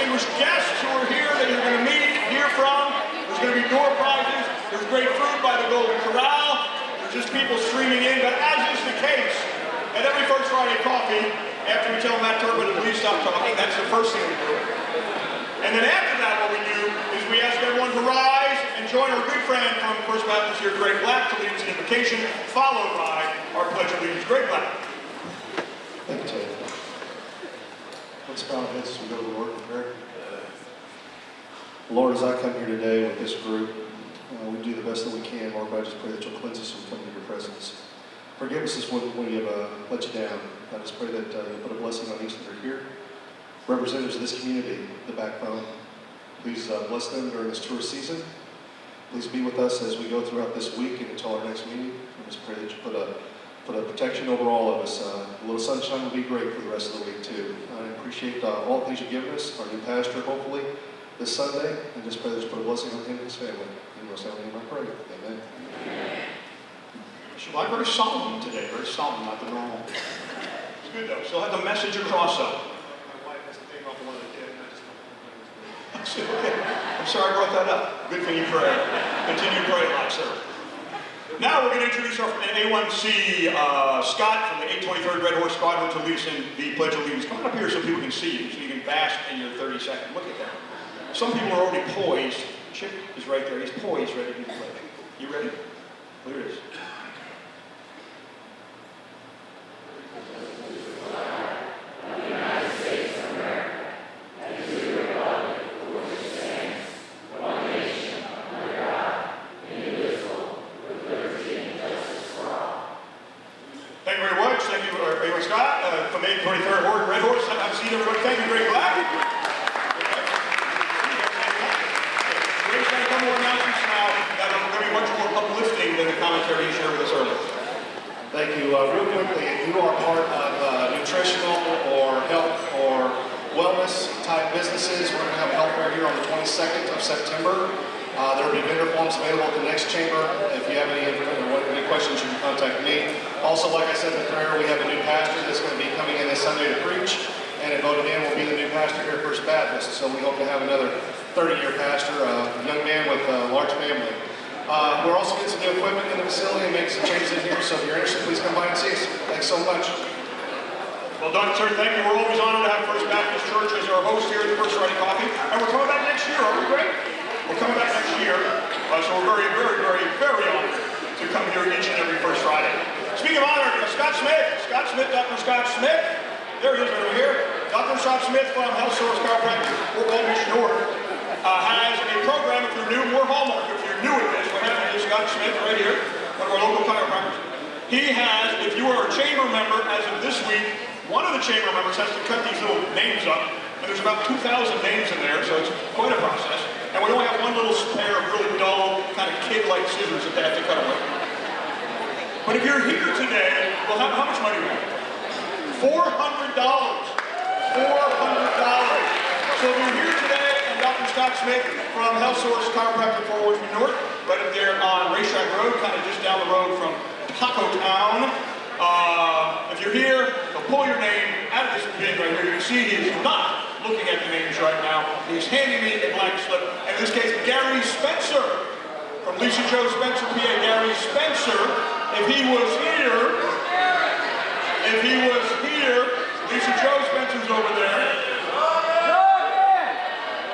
distinguished guests who are here that you're going to meet, hear from. There's going to be door prizes. There's great food by the Golden Corral. There's just people streaming in. But as is the case at every First Friday Coffee, after we tell Matt Turbin to please stop talking, that's the first thing we do. And then after that, what we do is we ask everyone to rise and join our good friend from First Baptist here, Greg Black, to lead us in invocation, followed by our Pledge of Allegiance. Greg Black. Thank you, Ted. Let's bow our heads as we go to the Lord in prayer. Lord, as I come here today with this group, we do the best that we can. Lord, but I just pray that you'll cleanse us when we come into your presence. Forgive us when we have let you down. I just pray that you'll put a blessing on each that are here. Representatives of this community, the backbone, please bless them during this tour season. Please be with us as we go throughout this week and until our next meeting. I just pray that you put a protection over all of us. A little sunshine will be great for the rest of the week too. I appreciate all the things you've given us. Our new pastor, hopefully, this Sunday. And just pray that you put a blessing on him and his family. In your name I pray. Amen. She'll like very solemn today, very solemn, not the normal. It's good though. She'll have the message across though. My wife has to take off one of the kids. Okay. I'm sorry I brought that up. Good thing you pray. Continue to pray a lot, sir. Now we're going to introduce our A1C Scott from the 823rd Red Horse Squadron to lead us in the Pledge of Allegiance. Come on up here so people can see you, so you can bask in your 30 seconds. Look at that. Some people are already poised. Chip is right there. He's poised, ready to do the pledge. You ready? Here it is. So we hope to have another 30-year pastor, a young man with a large family. We're also getting some new equipment in the facility and making some changes in here, so if you're interested, please come by and see us. Thanks so much. Well done, sir. Thank you. We're always honored to have First Baptist Church as our host here at the First Friday Coffee. And we're coming back next year, aren't we, Greg? We're coming back next year. So we're very, very, very, very honored to come here each and every First Friday. Speaking of honor, Scott Smith, Dr. Scott Smith. There he is right over here. Dr. Scott Smith from Healthsource, Chiropractic, Flort Walton Beach, North, has a program. If you're new, more Hallmark. If you're new at this, what happened is Scott Smith right here, one of our local chiropractors. He has, if you are a chamber member as of this week, one of the chamber members has to cut these little names up, and there's about 2,000 names in there, so it's quite a process. And we only have one little pair of really dull, kind of kid-like scissors that they have to cut away. But if you're here today, well, how much money do we have? $400. $400. So if you're here today, and Dr. Scott Smith from Healthsource Chiropractic, Flort Walton Beach North, right up there on Racetrack Road, kind of just down the road from Taco Town. If you're here, they'll pull your name out of this bin right here. You can see he is not looking at the names right now. He's handing me a blank slip. And in this case, Gary Spencer from Lisa Joe Spencer, PA. Gary Spencer, if he was here, Lisa Joe Spencer's over there.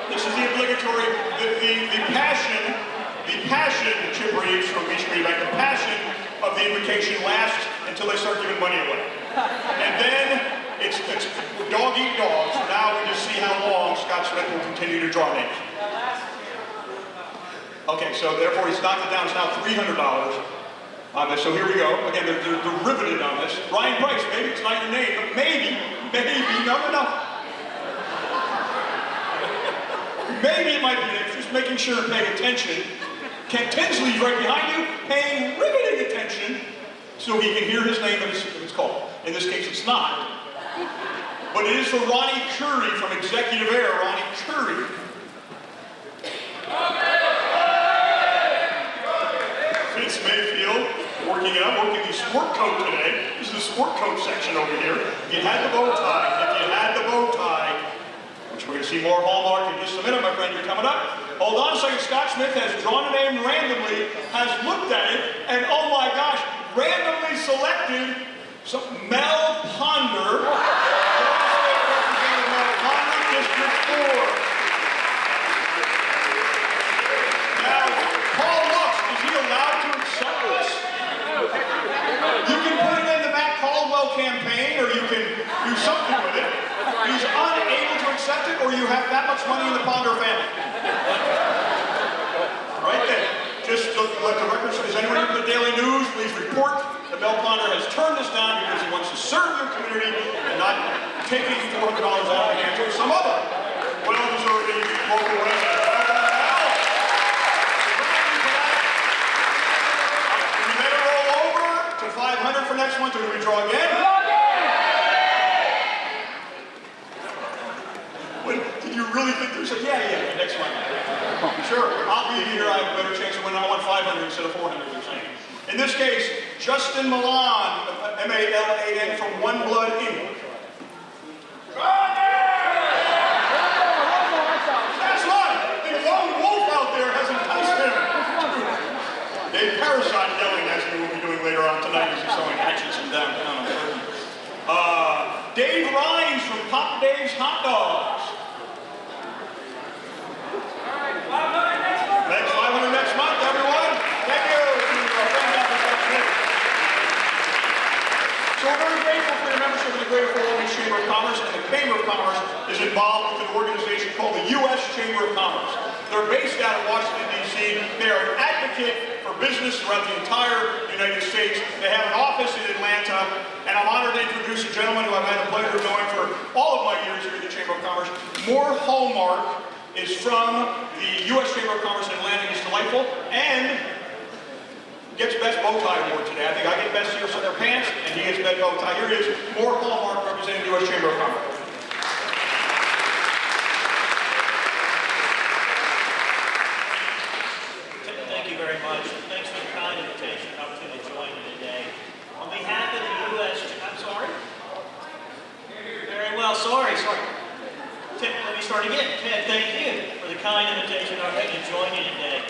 This is the obligatory, the passion, Chip Reeves from Beach Community Bank, the passion of the invocation lasts until they start giving money away. And then it's dog eat dog. So now we just see how long Scott Smith will continue to draw names. Okay, so therefore he's knocked it down. It's now $300 on this. So here we go. Again, they're riveted on this. Ryan Price, maybe it's not your name, but maybe, you never know. Maybe it might be that just making sure and paying attention. Kent Tinsley's right behind you, paying riveting attention so he can hear his name if it's called. In this case, it's not. But it is for Ronnie Curry from Executive Air. Ronnie Curry. Fitz Mayfield, working it up, working the sport coat today. This is the sport coat section over here. If you had the bow tie, which We're going to see more Hallmark in just a minute, my friend. You're coming up. Hold on a second. Scott Smith has drawn a name randomly, has looked at it, and oh my gosh, randomly selected Mel Ponder, Representative Mel Ponder, District 4. Now, Paul Lux, is he allowed to accept this? You can put it in the Matt Caldwell campaign, or you can do something with it. He's unable to accept it, or you have that much money in the Ponder family. Right there. Just to let the record show, is anyone in the Daily News, please report that Mel Ponder has turned this down because he wants to serve your community and not taking $400 out of the hands of some other well-deserving local resident. We better roll over to 500 for next month, or do we draw again? Did you really think there was a, yeah, next month. Sure, I'll be here, I have a better chance of winning. I want 500 instead of 400, you're saying. In this case, Justin Milan, M-A-L-A-N, from One Blood, Inc. That's right! The lone wolf out there has enticed him. Dave Parisot yelling, as we will be doing later on tonight, as he's throwing hatchets in downtown. Dave Rhines from Papa Dave's Hot Dogs. Next 500 next month, everyone. Thank you. So we're very grateful for your membership in the Greater Flort Walton Beach Chamber of Commerce, and the Chamber of Commerce is involved with an organization called the U.S. Chamber of Commerce. They're based out of Washington, D.C. They are an advocate for business throughout the entire United States. They have an office in Atlanta, and I'm honored to introduce a gentleman who I've had the pleasure of knowing for all of my years here at the Chamber of Commerce. More Hallmark is from the U.S. Chamber of Commerce in Atlanta. He's delightful and gets Best Bow Tie Award today. I think I get Best Sears on their pants, and he gets Best Bow Tie. Here he is, More Hallmark, representing the U.S. Chamber of Commerce. Thank you very much. Thanks for the kind invitation and opportunity to join you today. On behalf of the U.S. I'm sorry? Very well, sorry. Let me start again. Ted, thank you for the kind invitation and opportunity to join you today.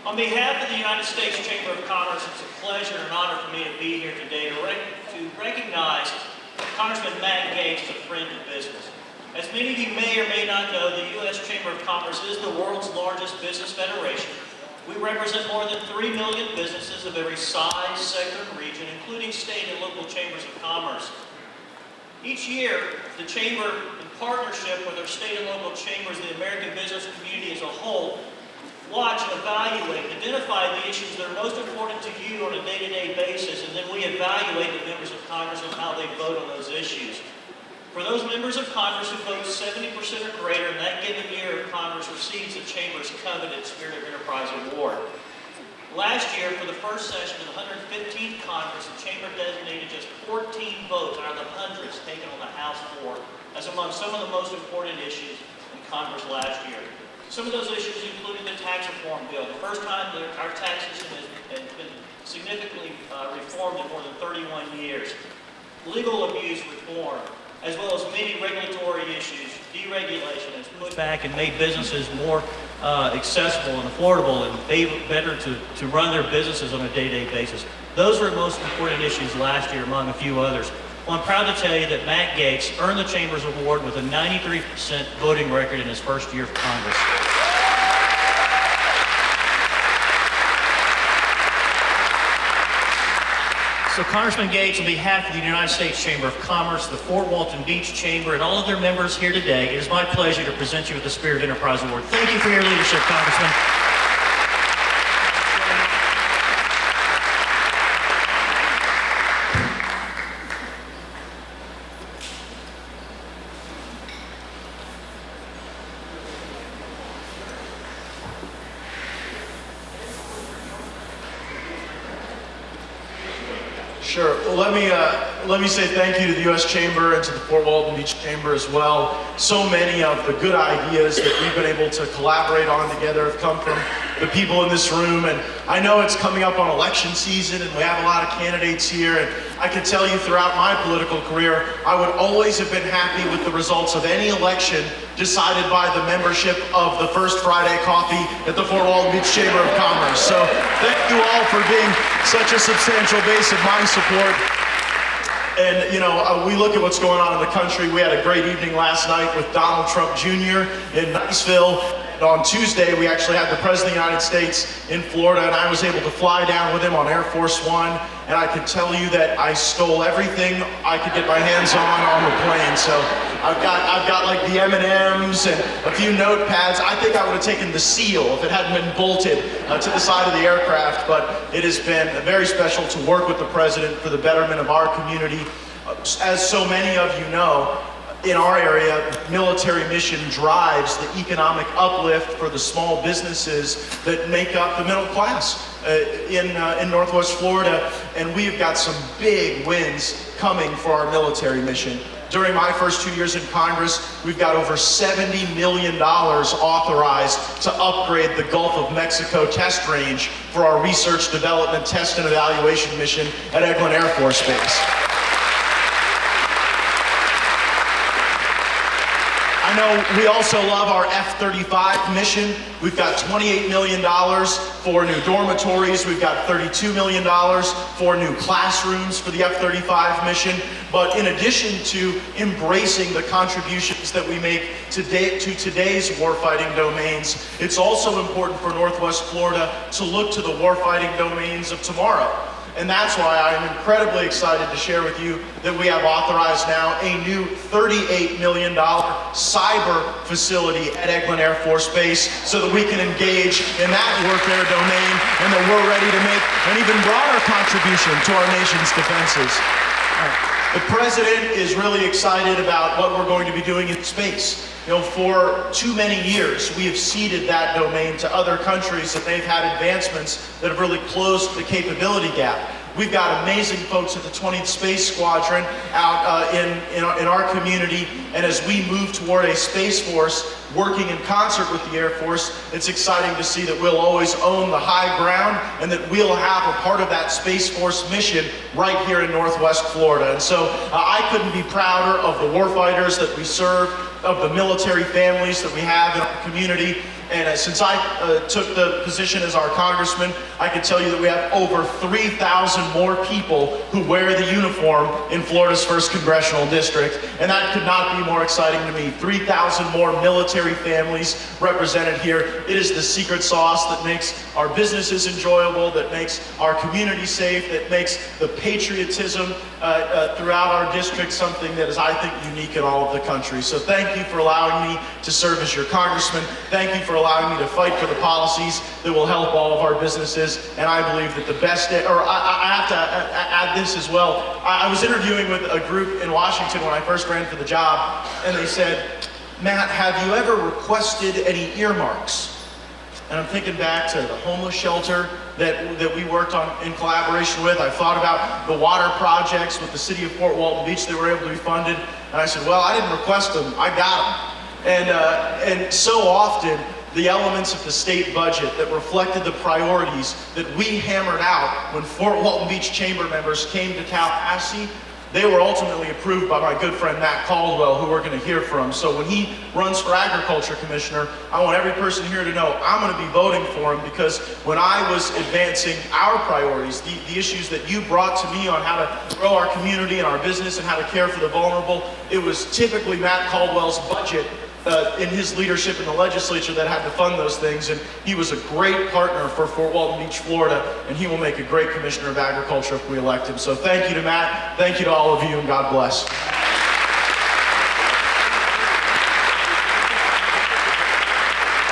On behalf of the United States Chamber of Commerce, it's a pleasure and an honor for me to be here today to recognize Congressman Matt Gaetz as a friend of business. As many of you may or may not know, the U.S. Chamber of Commerce is the world's largest business federation. We represent more than 3 million businesses of every size, sector, and region, including state and local chambers of commerce. Each year, the Chamber, in partnership with our state and local chambers, the American business community as a whole, watch and evaluate, identify the issues that are most important to you on a day-to-day basis, and then we evaluate the members of Congress on how they vote on those issues. For those members of Congress who vote 70% or greater in that given year, Congress receives the Chamber's coveted Spirit of Enterprise Award. Last year, for the first session of the 115th Congress, the Chamber designated just 14 votes out of the hundreds taken on the House floor as among some of the most important issues in Congress last year. Some of those issues included the tax reform bill, the first time that our tax system has been significantly reformed in more than 31 years, legal abuse reform, as well as many regulatory issues. Deregulation has put back and made businesses more accessible and affordable and better to run their businesses on a day-to-day basis. Those were the most important issues last year, among a few others. Well, I'm proud to tell you that Matt Gaetz earned the Chamber's award with a 93% voting record in his first year of Congress. So Congressman Gaetz, on behalf of the United States Chamber of Commerce, the Flort Walton Beach Chamber, and all of their members here today, it is my pleasure to present you with the Spirit of Enterprise Award. Thank you for your leadership, Congressman. Sure. Well, let me say thank you to the U.S. Chamber and to the Flort Walton Beach Chamber as well. So many of the good ideas that we've been able to collaborate on together have come from the people in this room. And I know it's coming up on election season and we have a lot of candidates here. And I can tell you throughout my political career, I would always have been happy with the results of any election decided by the membership of the First Friday Coffee at the Flort Walton Beach Chamber of Commerce. So thank you all for being such a substantial base of my support. And, you know, we look at what's going on in the country. We had a great evening last night with Donald Trump Jr. in Niceville. And on Tuesday, we actually had the President of the United States in Florida, and I was able to fly down with him on Air Force One. And I can tell you that I stole everything I could get my hands on the plane. So I've got like the M&Ms and a few notepads. I think I would have taken the seal if it hadn't been bolted to the side of the aircraft. But it has been very special to work with the President for the betterment of our community. As so many of you know, in our area, military mission drives the economic uplift for the small businesses that make up the middle class in Northwest Florida. And we've got some big wins coming for our military mission. During my first 2 years in Congress, we've got over $70 million authorized to upgrade the Gulf of Mexico test range for our research, development, test, and evaluation mission at Eglin Air Force Base. I know we also love our F-35 mission. We've got $28 million for new dormitories. We've got $32 million for new classrooms for the F-35 mission. But in addition to embracing the contributions that we make today to today's warfighting domains, it's also important for Northwest Florida to look to the warfighting domains of tomorrow. And that's why I'm incredibly excited to share with you that we have authorized now a new $38 million cyber facility at Eglin Air Force Base so that we can engage in that warfare domain and that we're ready to make an even broader contribution to our nation's defenses. The President is really excited about what we're going to be doing in space. You know, for too many years, we have ceded that domain to other countries, and they've had advancements that have really closed the capability gap. We've got amazing folks at the 20th Space Squadron out in our community, and as we move toward a Space Force working in concert with the Air Force, it's exciting to see that we'll always own the high ground and that we'll have a part of that Space Force mission right here in Northwest Florida. And so I couldn't be prouder of the warfighters that we serve, of the military families that we have in our community. And since I took the position as our congressman, I can tell you that we have over 3,000 more people who wear the uniform in Florida's 1st Congressional District. And that could not be more exciting to me. 3,000 more military families represented here. It is the secret sauce that makes our businesses enjoyable, that makes our community safe, that makes the patriotism throughout our district something that is, I think, unique in all of the country. So thank you for allowing me to serve as your congressman. Thank you for allowing me to fight for the policies that will help all of our businesses. And I believe that the best, or I have to add this as well. I was interviewing with a group in Washington when I first ran for the job, and they said, Matt, have you ever requested any earmarks? And I'm thinking back to the homeless shelter that we worked on in collaboration with. I thought about the water projects with the city of Flort Walton Beach that were able to be funded. And I said, well, I didn't request them, I got them. And so often, the elements of the state budget that reflected the priorities that we hammered out when Flort Walton Beach Chamber members came to Tallahassee, they were ultimately approved by my good friend Matt Caldwell, who we're going to hear from. So when he runs for Agriculture Commissioner, I want every person here to know I'm going to be voting for him, because when I was advancing our priorities, the issues that you brought to me on how to grow our community and our business and how to care for the vulnerable, it was typically Matt Caldwell's budget in his leadership in the legislature that had to fund those things, and he was a great partner for Fort Walton Beach, Florida, and he will make a great Commissioner of Agriculture if we elect him. So thank you to Matt, thank you to all of you, and God bless.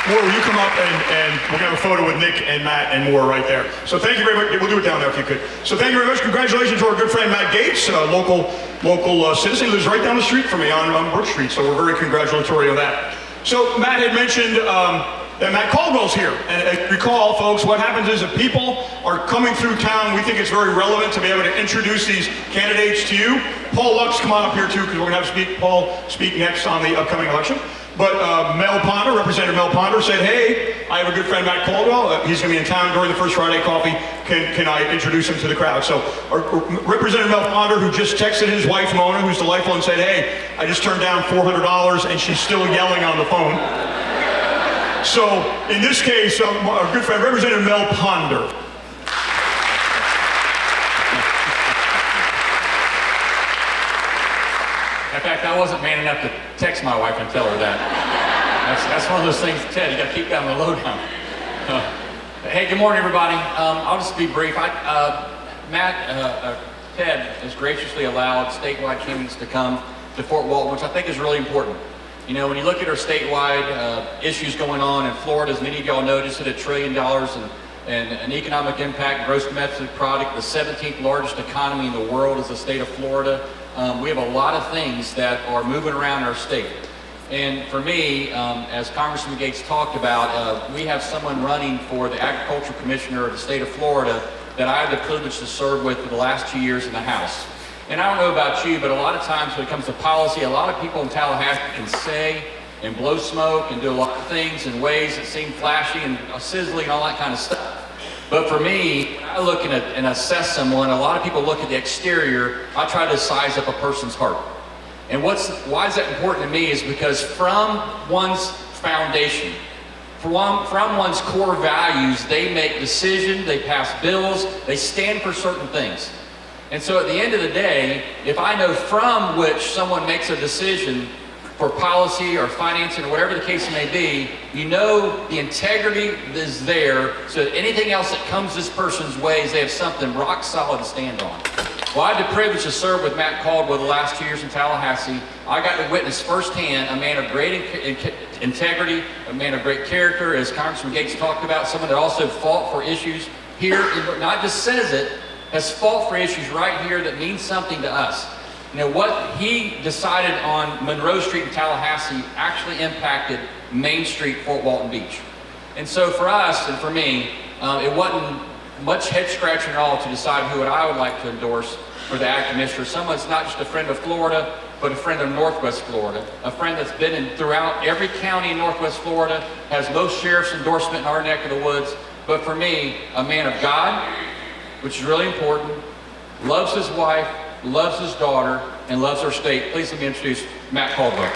Moore, will you come up and we're going to have a photo with Nick and Matt and Moore right there. So thank you very much. We'll do it down there if you could. So thank you very much. Congratulations to our good friend Matt Gaetz, local citizen. He lives right down the street from me on Brook Street. So we're very congratulatory of that. So Matt had mentioned that Matt Caldwell's here. And recall, folks, what happens is if people are coming through town, we think it's very relevant to be able to introduce these candidates to you. Paul Lux, come on up here too, because we're going to have Paul speak next on the upcoming election. But Mel Ponder, Representative Mel Ponder said, hey, I have a good friend, Matt Caldwell. He's going to be in town during the first Friday coffee. Can I introduce him to the crowd? So Representative Mel Ponder, who just texted his wife, Mona, who's delightful, and said, hey, I just turned down $400, and she's still yelling on the phone. So in this case, our good friend, Representative Mel Ponder. In fact, I wasn't man enough to text my wife and tell her that. That's one of those things, Ted, you got to keep down the lowdown. Hey, good morning, everybody. I'll just be brief. Ted has graciously allowed statewide candidates to come to Fort Walton, which I think is really important. You know, when you look at our statewide issues going on in Florida, as many of y'all know, just hit $1 trillion and an economic impact, gross domestic product, the 17th largest economy in the world is the state of Florida. We have a lot of things that are moving around our state. And for me, as Congressman Gaetz talked about, we have someone running for the Agricultural Commissioner of the state of Florida that I have the privilege to serve with for the last 2 years in the House. And I don't know about you, but a lot of times when it comes to policy, a lot of people in Tallahassee can say and blow smoke and do a lot of things in ways that seem flashy and sizzling and all that kind of stuff. But for me, I look and assess someone. A lot of people look at the exterior. I try to size up a person's heart. And why is that important to me is because from one's foundation, from one's core values, they make decisions, they pass bills, they stand for certain things. And so at the end of the day, if I know from which someone makes a decision for policy or financing or whatever the case may be, you know the integrity is there, so that anything else that comes this person's way is they have something rock solid to stand on. Well, I had the privilege to serve with Matt Caldwell the last 2 years in Tallahassee. I got to witness firsthand a man of great integrity, a man of great character, as Congressman Gaetz talked about, someone that also fought for issues here, not just says it, has fought for issues right here that mean something to us. You know, what he decided on Monroe Street in Tallahassee actually impacted Main Street, Fort Walton Beach. And so for us and for me, it wasn't much head scratching at all to decide who I would like to endorse for the Ag Commissioner. Someone that's not just a friend of Florida, but a friend of Northwest Florida. A friend that's been throughout every county in Northwest Florida, has most sheriff's endorsement in our neck of the woods. But for me, a man of God, which is really important, loves his wife, loves his daughter, and loves our state. Please let me introduce Matt Caldwell.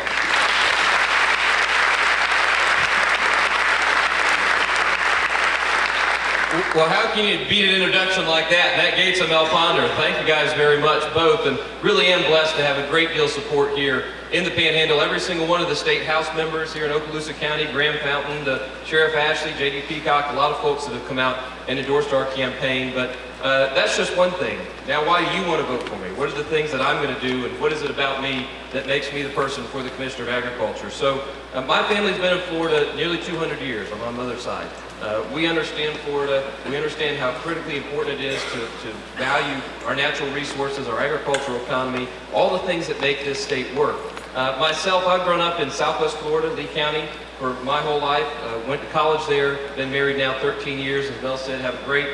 Well, how can you beat an introduction like that? Matt Gaetz and Mel Ponder, thank you guys very much, both, and really am blessed to have a great deal of support here in the Panhandle. Every single one of the state house members here in Okaloosa County, Graham Fountain, Sheriff Ashley, J.D. Peacock, a lot of folks that have come out and endorsed our campaign, but that's just one thing. Now, why do you want to vote for me? What are the things that I'm going to do, and what is it about me that makes me the person for the Commissioner of Agriculture? So, my family's been in Florida nearly 200 years on my mother's side. We understand Florida. We understand how critically important it is to value our natural resources, our agricultural economy, all the things that make this state work. Myself, I've grown up in Southwest Florida, Lee County, for my whole life. Went to college there, been married now 13 years, as Mel said, have a great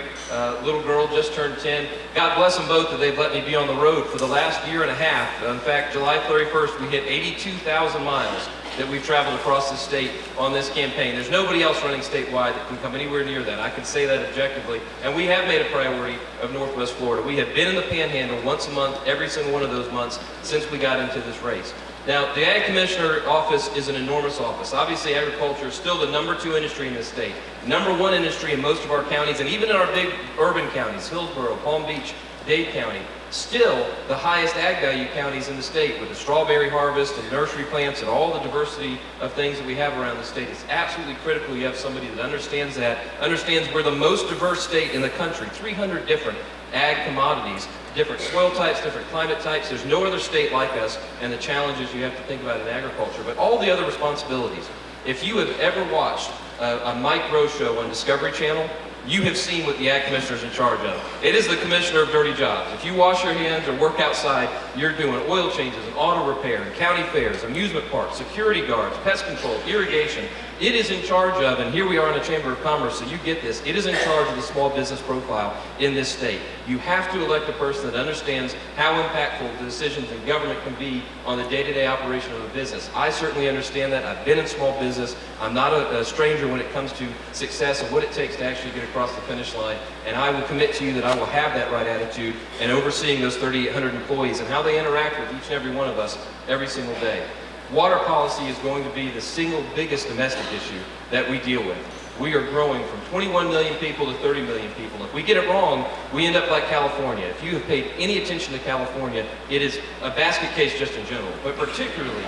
little girl, just turned 10. God bless them both that they've let me be on the road for the last year and a half. In fact, July 31st, we hit 82,000 miles that we've traveled across the state on this campaign. There's nobody else running statewide that can come anywhere near that. I can say that objectively. And we have made a priority of Northwest Florida. We have been in the Panhandle once a month, every single one of those months since we got into this race. Now, the Ag Commissioner office is an enormous office. Obviously, agriculture is still the #2 industry in this state. #1 industry in most of our counties, and even in our big urban counties, Hillsborough, Palm Beach, Dade County. Still the highest ag value counties in the state with the strawberry harvest and nursery plants and all the diversity of things that we have around the state. It's absolutely critical you have somebody that understands that, understands we're the most diverse state in the country, 300 different ag commodities, different soil types, different climate types. There's no other state like us, and the challenges you have to think about in agriculture, but all the other responsibilities. If you have ever watched a Mike Rowe show on Discovery Channel, you have seen what the Ag Commissioner is in charge of. It is the Commissioner of dirty jobs. If you wash your hands or work outside, you're doing oil changes and auto repair and county fairs, amusement parks, security guards, pest control, irrigation, It is in charge of, and here we are in the Chamber of Commerce, so you get this, it is in charge of the small business profile in this state. You have to elect a person that understands how impactful the decisions in government can be on the day-to-day operation of a business. I certainly understand that. I've been in small business. I'm not a stranger when it comes to success and what it takes to actually get across the finish line. And I will commit to you that I will have that right attitude in overseeing those 3,800 employees and how they interact with each and every one of us every single day. Water policy is going to be the single biggest domestic issue that we deal with. We are growing from 21 million people to 30 million people. If we get it wrong, we end up like California. If you have paid any attention to California, it is a basket case just in general, but particularly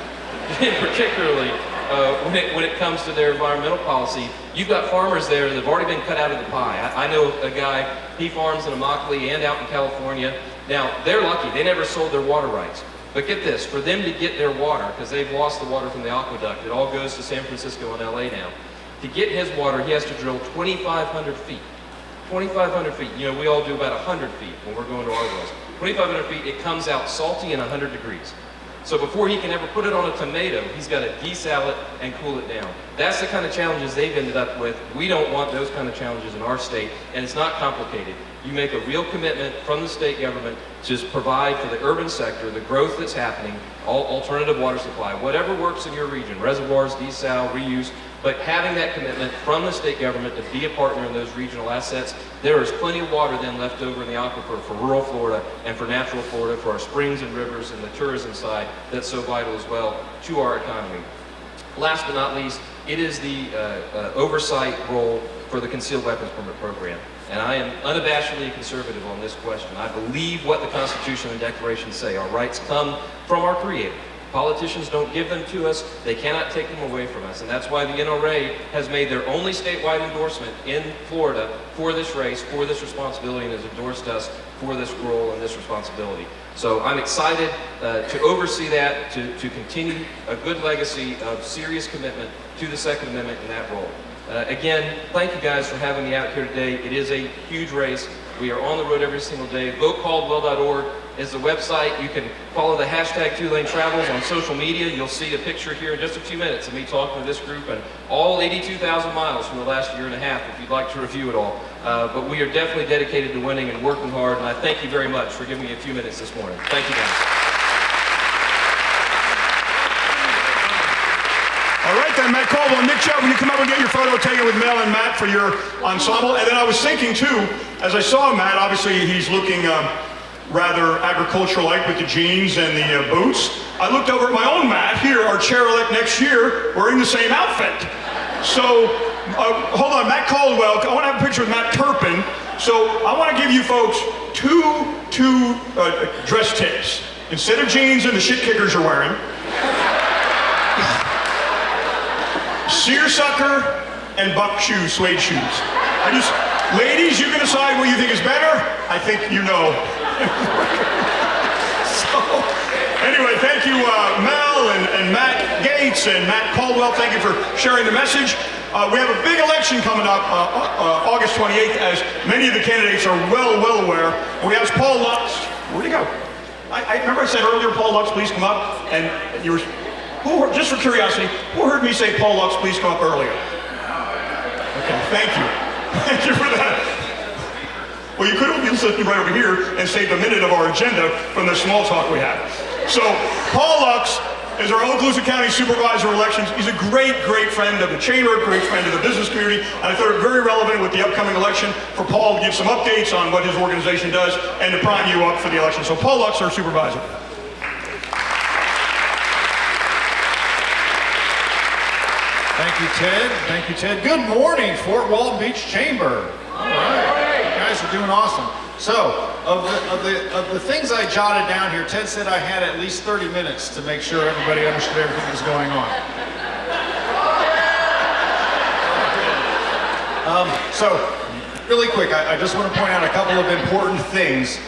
when it comes to their environmental policy, you've got farmers there that have already been cut out of the pie. I know a guy, he farms in Immokalee and out in California. Now, they're lucky. They never sold their water rights. But get this, for them to get their water, because they've lost the water from the aqueduct, it all goes to San Francisco and LA now. To get his water, he has to drill 2,500 feet. 2,500 feet. You know, we all do about 100 feet when we're going to our wells. 2,500 feet, it comes out salty and 100 degrees. So before he can ever put it on a tomato, he's got to desal it and cool it down. That's the kind of challenges they've ended up with. We don't want those kind of challenges in our state, and it's not complicated. You make a real commitment from the state government to provide for the urban sector, the growth that's happening, alternative water supply, whatever works in your region, reservoirs, desal, reuse, but having that commitment from the state government to be a partner in those regional assets, there is plenty of water then left over in the aquifer for rural Florida and for natural Florida, for our springs and rivers and the tourism side that's so vital as well to our economy. Last but not least, it is the oversight role for the concealed weapons permit program. And I am unabashedly conservative on this question. I believe what the Constitution and Declaration say. Our rights come from our Creator. Politicians don't give them to us. They cannot take them away from us. And that's why the NRA has made their only statewide endorsement in Florida for this race, for this responsibility, and has endorsed us for this role and this responsibility. So I'm excited to oversee that, to continue a good legacy of serious commitment to the Second Amendment in that role. Again, thank you guys for having me out here today. It is a huge race. We are on the road every single day. VoteCaldwell.org is the website. You can follow the hashtag 2Lane Travels on social media. You'll see a picture here in just a few minutes of me talking to this group and all 82,000 miles from the last year and a half if you'd like to review it all. But we are definitely dedicated to winning and working hard, and I thank you very much for giving me a few minutes this morning. Thank you guys. All right then, Matt Caldwell, Nick Chubb, when you come up and get your photo taken with Mel and Matt for your ensemble. And then I was thinking too, as I saw Matt, obviously he's looking rather agricultural-like with the jeans and the boots. I looked over at my own Matt here, our chair-elect next year, wearing the same outfit. So, hold on, Matt Caldwell, I want to have a picture with Matt Turpin. So I want to give you folks two dress tips. Instead of jeans and the shit kickers you're wearing, seersucker and buck shoes, suede shoes. Ladies, you can decide what you think is better. I think you know. So, anyway, thank you, Mel and Matt Gaetz and Matt Caldwell. Thank you for sharing the message. We have a big election coming up August 28th, as many of the candidates are well aware. We asked Paul Lutz, where'd he go? I remember I said earlier, Paul Lutz, please come up, and you were, just for curiosity, who heard me say Paul Lutz, please come up earlier? Okay, thank you. Thank you for that. Well, you could have been sitting right over here and saved a minute of our agenda from the small talk we had. So, Paul Lutz is our Okaloosa County Supervisor of Elections. He's a great friend of the Chamber, great friend of the business community, and I thought it very relevant with the upcoming election for Paul to give some updates on what his organization does and to prime you up for the election. So, Paul Lutz, our Supervisor. Thank you, Ted. Thank you, Ted. Good morning, Flort Walton Beach Chamber. All right, you guys are doing awesome. So, of the things I jotted down here, Ted said I had at least 30 minutes to make sure everybody understood everything that was going on. So, really quick, I just want to point out a couple of important things.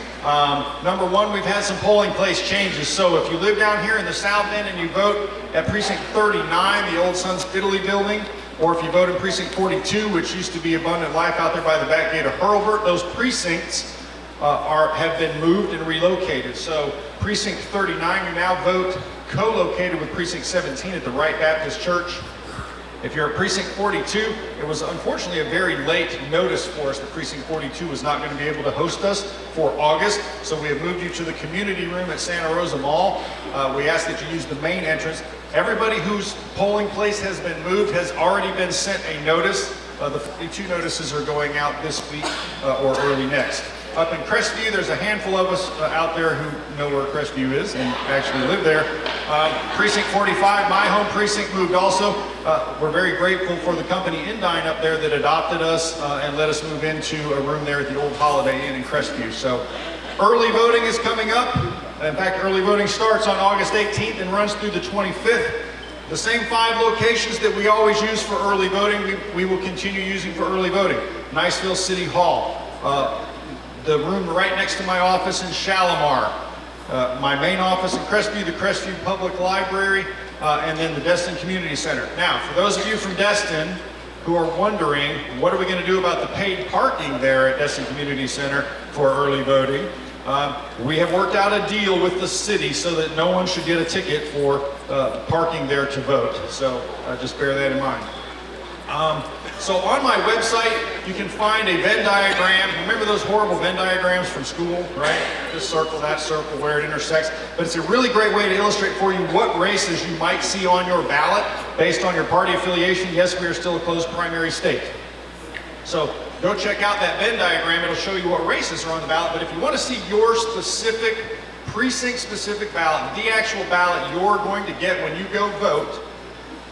Number one, we've had some polling place changes. So if you live down here in the South End and you vote at Precinct 39, the old Sons Fiddly building, or if you vote in Precinct 42, which used to be Abundant Life out there by the back gate of Hurlburt, those precincts have been moved and relocated. So Precinct 39, you now vote co-located with Precinct 17 at the Wright Baptist Church If you're at Precinct 42, it was unfortunately a very late notice for us that Precinct 42 was not going to be able to host us for August, so we have moved you to the community room at Santa Rosa Mall. We ask that you use the main entrance. Everybody whose polling place has been moved has already been sent a notice. The 42 notices are going out this week or early next. Up in Crestview, there's a handful of us out there who know where Crestview is and actually live there. Precinct 45, my home precinct, moved also. We're very grateful for the company Indyne up there that adopted us and let us move into a room there at the old Holiday Inn in Crestview. So early voting is coming up. In fact, early voting starts on August 18th and runs through the 25th. The same 5 locations that we always use for early voting, we will continue using for early voting. Niceville City Hall, the room right next to my office in Shalimar, my main office in Crestview, the Crestview Public Library, and then the Destin Community Center. Now, for those of you from Destin who are wondering, what are we going to do about the paid parking there at Destin Community Center for early voting? We have worked out a deal with the city so that no one should get a ticket for parking there to vote. So just bear that in mind. So on my website, you can find a Venn diagram. Remember those horrible Venn diagrams from school, right? This circle, that circle, where it intersects. But it's a really great way to illustrate for you what races you might see on your ballot based on your party affiliation. Yes, we are still a closed primary state. So go check out that Venn diagram. It'll show you what races are on the ballot. But if you want to see your specific, precinct-specific ballot, the actual ballot you're going to get when you go vote,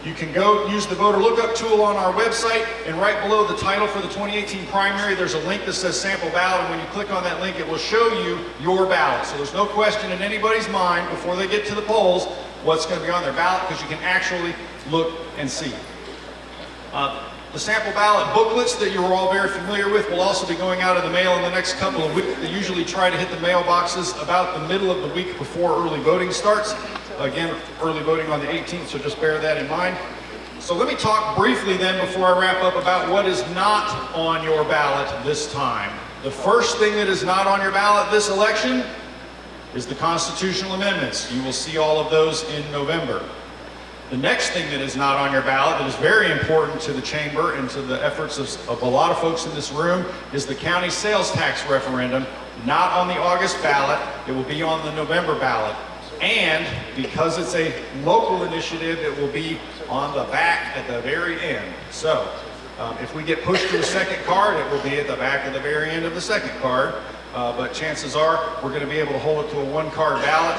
you can go use the voter lookup tool on our website, and right below the title for the 2018 primary, there's a link that says sample ballot, and when you click on that link, it will show you your ballot. So there's no question in anybody's mind before they get to the polls what's going to be on their ballot, because you can actually look and see. The sample ballot booklets that you're all very familiar with will also be going out in the mail in the next couple of weeks. They usually try to hit the mailboxes about the middle of the week before early voting starts. Again, early voting on the 18th, so just bear that in mind. So let me talk briefly then before I wrap up about what is not on your ballot this time. The first thing that is not on your ballot this election is the constitutional amendments. You will see all of those in November. The next thing that is not on your ballot that is very important to the chamber and to the efforts of a lot of folks in this room is the county sales tax referendum. Not on the August ballot, it will be on the November ballot. And because it's a local initiative, it will be on the back at the very end. So if we get pushed to a second card, it will be at the back at the very end of the second card. But chances are we're going to be able to hold it to a one-card ballot.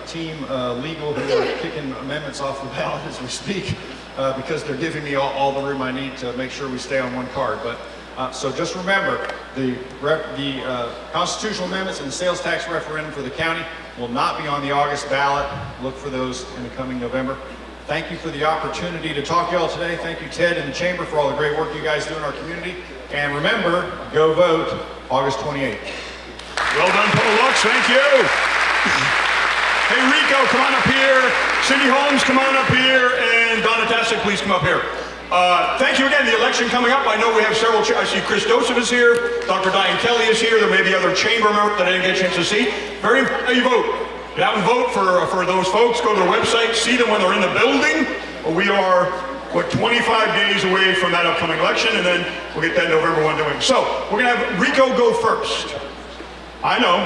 Team legal, who are kicking amendments off the ballot as we speak, because they're giving me all the room I need to make sure we stay on one card. But so just remember, the constitutional amendments and the sales tax referendum for the county will not be on the August ballot. Look for those in the coming November. Thank you for the opportunity to talk to y'all today. Thank you, Ted and the chamber, for all the great work you guys do in our community. And remember, go vote August 28th. Well done, Paul Lux. Thank you. Hey, Rico, come on up here. Cindy Holmes, come on up here. And Donna Tashik, please come up here. Thank you again. The election coming up. I know we have several. I see Chris Joseph is here. Dr. Diane Kelly is here. There may be other chamber members that I didn't get a chance to see. Very important that you vote. Get out and vote for those folks. Go to their website. See them when they're in the building. We are, 25 days away from that upcoming election, and then we'll get that November 1 doing. So we're going to have Rico go first. I know.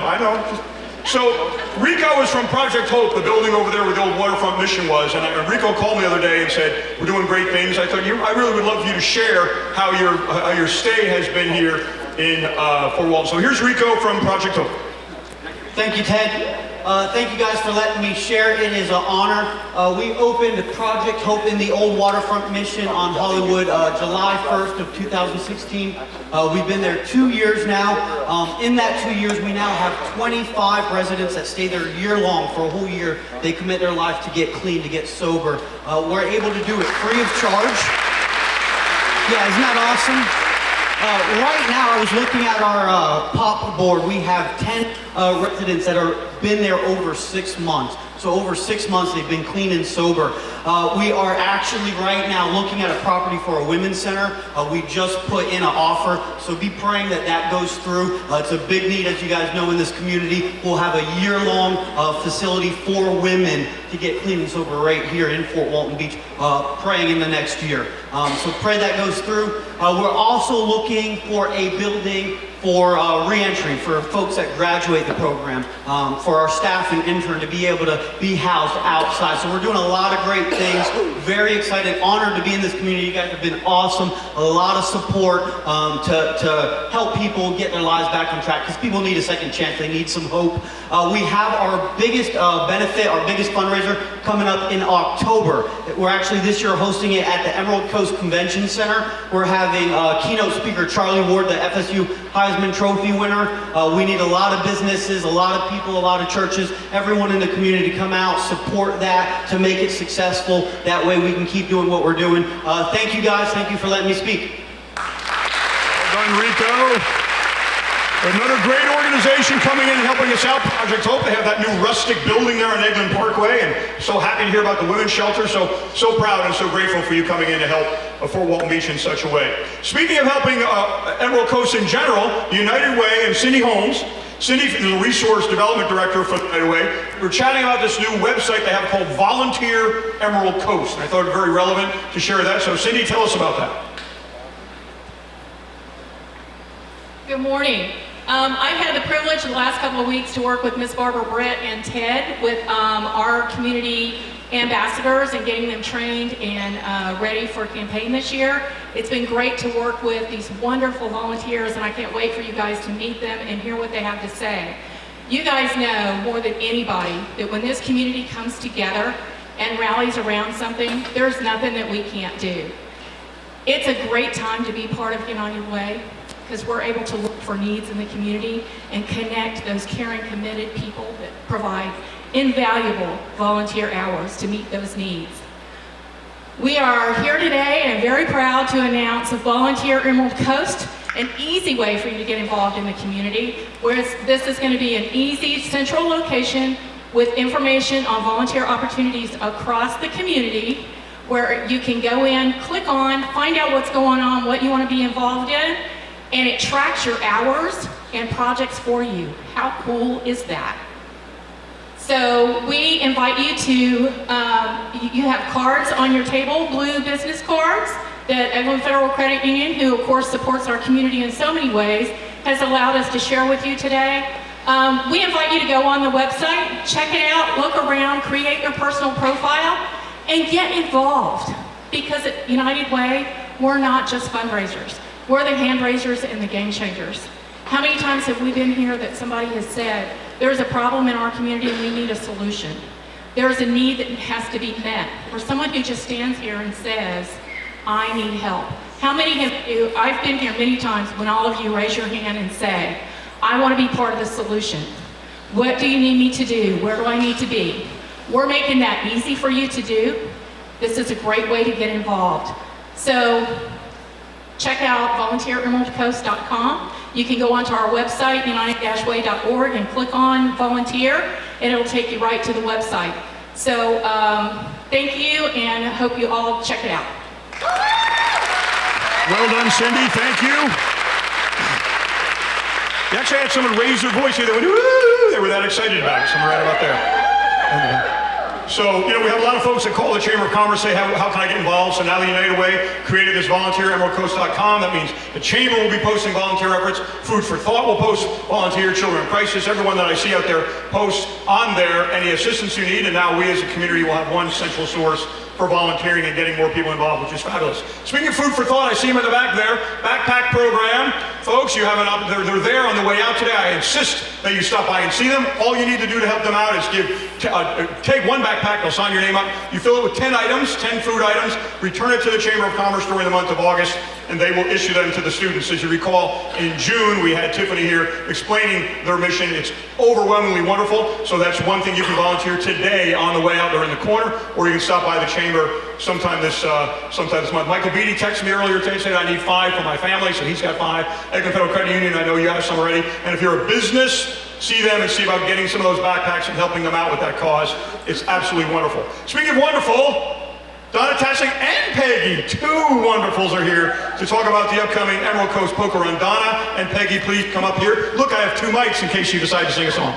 So Rico is from Project Hope, the building over there where the old waterfront mission was, and Rico called me the other day and said, we're doing great things. I thought, I really would love for you to share how your stay has been here in Fort Walton. So here's Rico from Project Hope. Thank you, Ted. Thank you guys for letting me share. It is an honor. We opened Project Hope in the old waterfront mission on Hollywood July 1st of 2016. We've been there 2 years now. In that 2 years, we now have 25 residents that stay there year long. For a whole year, they commit their life to get clean, to get sober. We're able to do it free of charge. Yeah, isn't that awesome? Right now, I was looking at our POP board. We have 10 residents that are been there over 6 months. So over 6 months, they've been clean and sober. We are actually right now looking at a property for a women's center. We just put in an offer, so be praying that that goes through. It's a big need, as you guys know, in this community. We'll have a year-long facility for women to get clean and sober right here in Flort Walton Beach, praying in the next year. So pray that goes through. We're also looking for a building for re-entry, for folks that graduate the program, for our staff and intern to be able to be housed outside. So we're doing a lot of great things. Very excited, honored to be in this community. You guys have been awesome. A lot of support to help people get their lives back on track, because people need a second chance. They need some hope. We have our biggest benefit, our biggest fundraiser coming up in October. We're actually this year hosting it at the Emerald Coast Convention Center. We're having keynote speaker Charlie Ward, the FSU Heisman Trophy winner. We need a lot of businesses, a lot of people, a lot of churches, everyone in the community to come out, support that to make it successful. That way we can keep doing what we're doing. Thank you guys. Thank you for letting me speak. Well done, Rico. Another great organization coming in and helping us out. Project Hope. They have that new rustic building there on Eglin Parkway, and so happy to hear about the women's shelter. So proud and so grateful for you coming in to help Fort Walton Beach in such a way. Speaking of helping Emerald Coast in general, United Way and Cindy Holmes. Cindy is the Resource Development Director for United Way. We were chatting about this new website they have called Volunteer Emerald Coast, and I thought it very relevant to share that. So Cindy, tell us about that. Good morning. I've had the privilege the last couple of weeks to work with Miss Barbara Britt and Ted with our community ambassadors and getting them trained and ready for campaign this year. It's been great to work with these wonderful volunteers, and I can't wait for you guys to meet them and hear what they have to say. You guys know more than anybody that when this community comes together and rallies around something, there's nothing that we can't do. It's a great time to be part of United Way, because we're able to look for needs in the community and connect those caring, committed people that provide invaluable volunteer hours to meet those needs. We are here today and very proud to announce a Volunteer Emerald Coast, an easy way for you to get involved in the community, where this is going to be an easy central location with information on volunteer opportunities across the community, where you can go in, click on, find out what's going on, what you want to be involved in, and it tracks your hours and projects for you. How cool is that? So we invite you to, you have cards on your table, blue business cards that Eglin Federal Credit Union, who of course supports our community in so many ways, has allowed us to share with you today. We invite you to go on the website, check it out, look around, create your personal profile, and get involved. Because at United Way, we're not just fundraisers. We're the hand raisers and the game changers. How many times have we been here that somebody has said, there's a problem in our community and we need a solution. There's a need that has to be met. Or someone who just stands here and says, I need help. How many of you, I've been here many times when all of you raise your hand and say, I want to be part of the solution. What do you need me to do? Where do I need to be? We're making that easy for you to do. This is a great way to get involved. So check out volunteeremeraldcoast.com. You can go onto our website, united-way.org, and click on volunteer, and it'll take you right to the website. So thank you, and I hope you all check it out. Well done, Cindy. Thank you. You actually had someone raise their voice here. They went, woo! They were that excited about it. Someone right about there. So, we have a lot of folks that call the Chamber of Commerce, say, how can I get involved? So now the United Way created this volunteeremeraldcoast.com. That means the Chamber will be posting volunteer efforts. Food for Thought will post volunteer, Children in Crisis. Everyone that I see out there posts on there any assistance you need. And now we as a community will have one central source for volunteering and getting more people involved, which is fabulous. Speaking of Food for Thought, I see them in the back there. Backpack program. Folks, you have they're there on the way out today. I insist that you stop by and see them. All you need to do to help them out is take one backpack, they'll sign your name up. You fill it with 10 items, 10 food items, return it to the Chamber of Commerce during the month of August, and they will issue them to the students. As you recall, in June, we had Tiffany here explaining their mission. It's overwhelmingly wonderful, so that's one thing you can volunteer today on the way out there in the corner, or you can stop by the Chamber sometime this month. Michael Beatty texted me earlier today, said I need 5 for my family, so he's got 5. Eglin Federal Credit Union, I know you have some already. And if you're a business, see them and see about getting some of those backpacks and helping them out with that cause. It's absolutely wonderful. Speaking of wonderful, Donna, Tashik, and Peggy, two wonderfuls are here to talk about the upcoming Emerald Coast Poker Run. Donna and Peggy, please come up here. Look, I have two mics in case you decide to sing a song.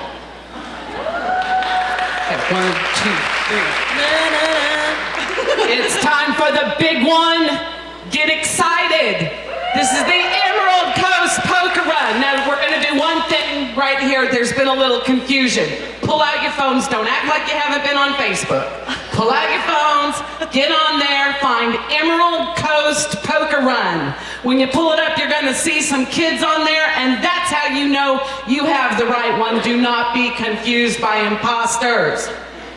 One, two, three. It's time for the big one. Get excited. This is the Emerald Coast Poker Run. Now, we're going to do one thing right here. There's been a little confusion. Pull out your phones. Don't act like you haven't been on Facebook. Pull out your phones. Get on there. Find Emerald Coast Poker Run. When you pull it up, you're going to see some kids on there, and that's how you know you have the right one. Do not be confused by imposters.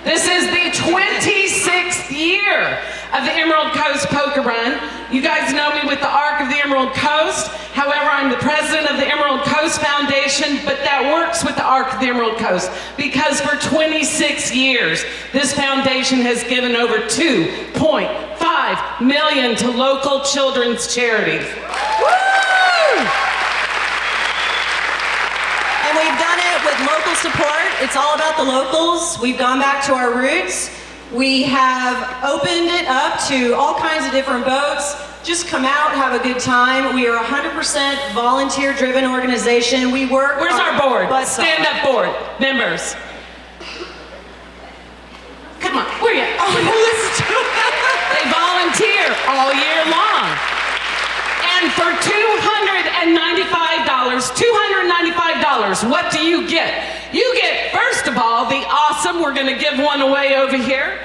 This is the 26th year of the Emerald Coast Poker Run. You guys know me with the Arc of the Emerald Coast. However, I'm the president of the Emerald Coast Foundation, but that works with the Arc of the Emerald Coast because for 26 years, this foundation has given over $2.5 million to local children's charities. Woo! And we've done it with local support. It's all about the locals. We've gone back to our roots. We have opened it up to all kinds of different boats. Just come out, have a good time. We are a 100% volunteer-driven organization. We work. Where's our board? Stand up board. Members. Come on, where are you? They volunteer all year long. And for $295, what do you get? You get, first of all, the awesome, we're going to give one away over here,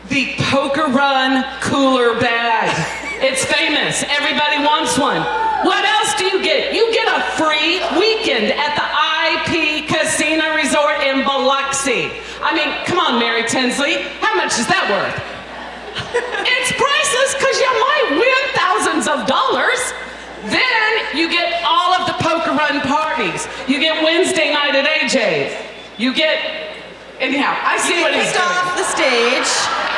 the Poker Run cooler bag. It's famous. Everybody wants one. What else do you get? You get a free weekend at the IP Casino Resort in Biloxi. I mean, come on, Mary Tinsley. How much is that worth? It's priceless because you might win thousands of dollars. Then you get all of the Poker Run parties. You get Wednesday night at AJ's. You get, anyhow, I see what he's doing. Off the stage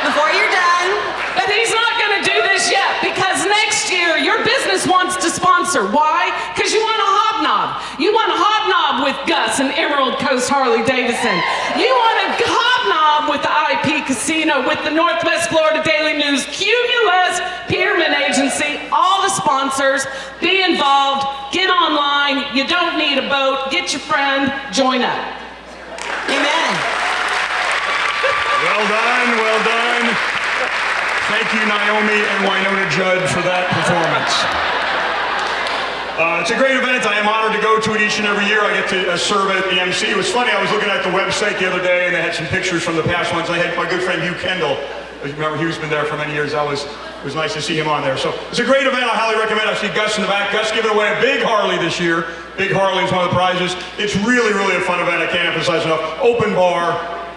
before you're done. But he's not going to do this yet because next year your business wants to sponsor. Why? Because you want a hobnob. You want a hobnob with Gus and Emerald Coast Harley Davidson. You want a hobnob with the IP Casino, with the Northwest Florida Daily News, Cumulus, Peterman Agency, all the sponsors. Be involved. Get online. You don't need a boat. Get your friend. Join up. Amen. Well done, well done. Thank you, Naomi and Winona Judd, for that performance. It's a great event. I am honored to go to it each and every year. I get to serve at the MC. It was funny, I was looking at the website the other day and they had some pictures from the past ones. I had my good friend Hugh Kendall. Remember, Hugh's been there for many years. It was nice to see him on there. So it's a great event. I highly recommend it. I see Gus in the back. Gus giving away a big Harley this year. Big Harley is one of the prizes. It's really, really a fun event. I can't emphasize enough. Open bar.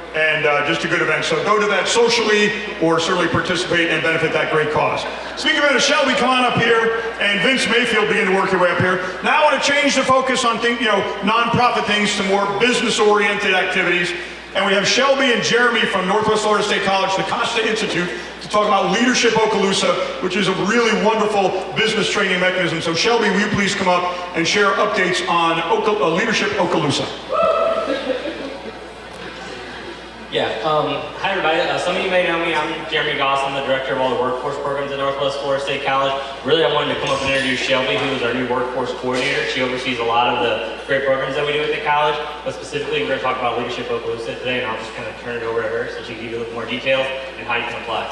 And just a good event. So go to that socially or certainly participate and benefit that great cause. Speaking of it, Shelby, come on up here, and Vince Mayfield begin to work your way up here. Now I want to change the focus on nonprofit things to more business-oriented activities. And we have Shelby and Jeremy from Northwest Florida State College, the Costa Institute, to talk about Leadership Okaloosa, which is a really wonderful business training mechanism. So Shelby, will you please come up and share updates on Leadership Okaloosa? Yeah, hi everybody. Some of you may know me. I'm Jeremy Goss. I'm the director of all the workforce programs at Northwest Florida State College. Really, I wanted to come up and introduce Shelby, who is our new workforce coordinator. She oversees a lot of the great programs that we do at the college, but specifically we're going to talk about Leadership Okaloosa today, and I'll just kind of turn it over to her so she can give you a little more details and how you can apply.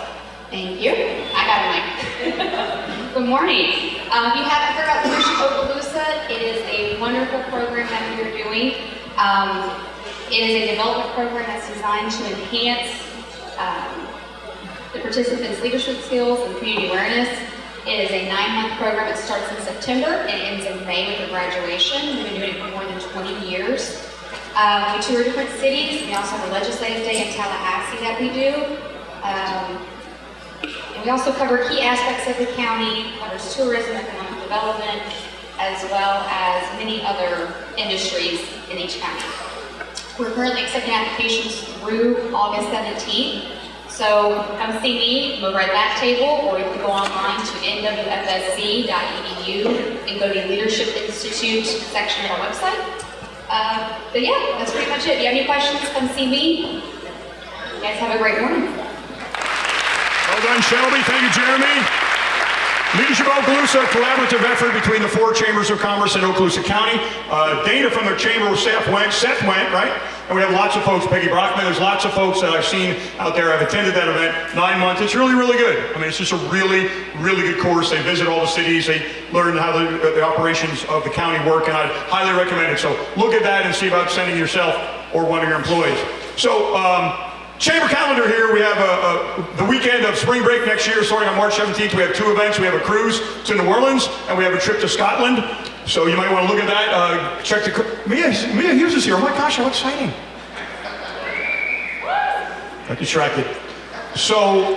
Thank you. I got a mic. Good morning. If you haven't heard about Leadership Okaloosa, it is a wonderful program that we are doing. It is a development program that's designed to enhance the participants' leadership skills and community awareness. It is a 9-month program. It starts in September and ends in May with a graduation. We've been doing it for more than 20 years. We tour different cities. We also have a legislative day in Tallahassee that we do. And we also cover key aspects of the county, covers tourism, economic development, as well as many other industries in each county. We're currently accepting applications through August 17th. So come see me, move right that table, or you can go online to nwfsc.edu and go to the Leadership Institute section of our website. But yeah, that's pretty much it. If you have any questions, come see me. You guys have a great morning. Well done, done, Shelby. Thank you, Jeremy. Leadership of Okaloosa, collaborative effort between the 4 chambers of commerce in Okaloosa County. Dana from the chamber staff went, Seth went, right? And we have lots of folks, Peggy Brockman, there's lots of folks that I've seen out there. I've attended that event 9 months. It's really, really good. I mean, it's just a really, really good course. They visit all the cities. They learn how the operations of the county work, and I'd highly recommend it. So look at that and see about sending yourself or one of your employees. So, chamber calendar here, we have the weekend of spring break next year, starting on March 17th. We have 2 events. We have a cruise to New Orleans, and we have a trip to Scotland. So you might want to look at that. Check the... Mia Hughes is here. Oh my gosh, how exciting. Got distracted. So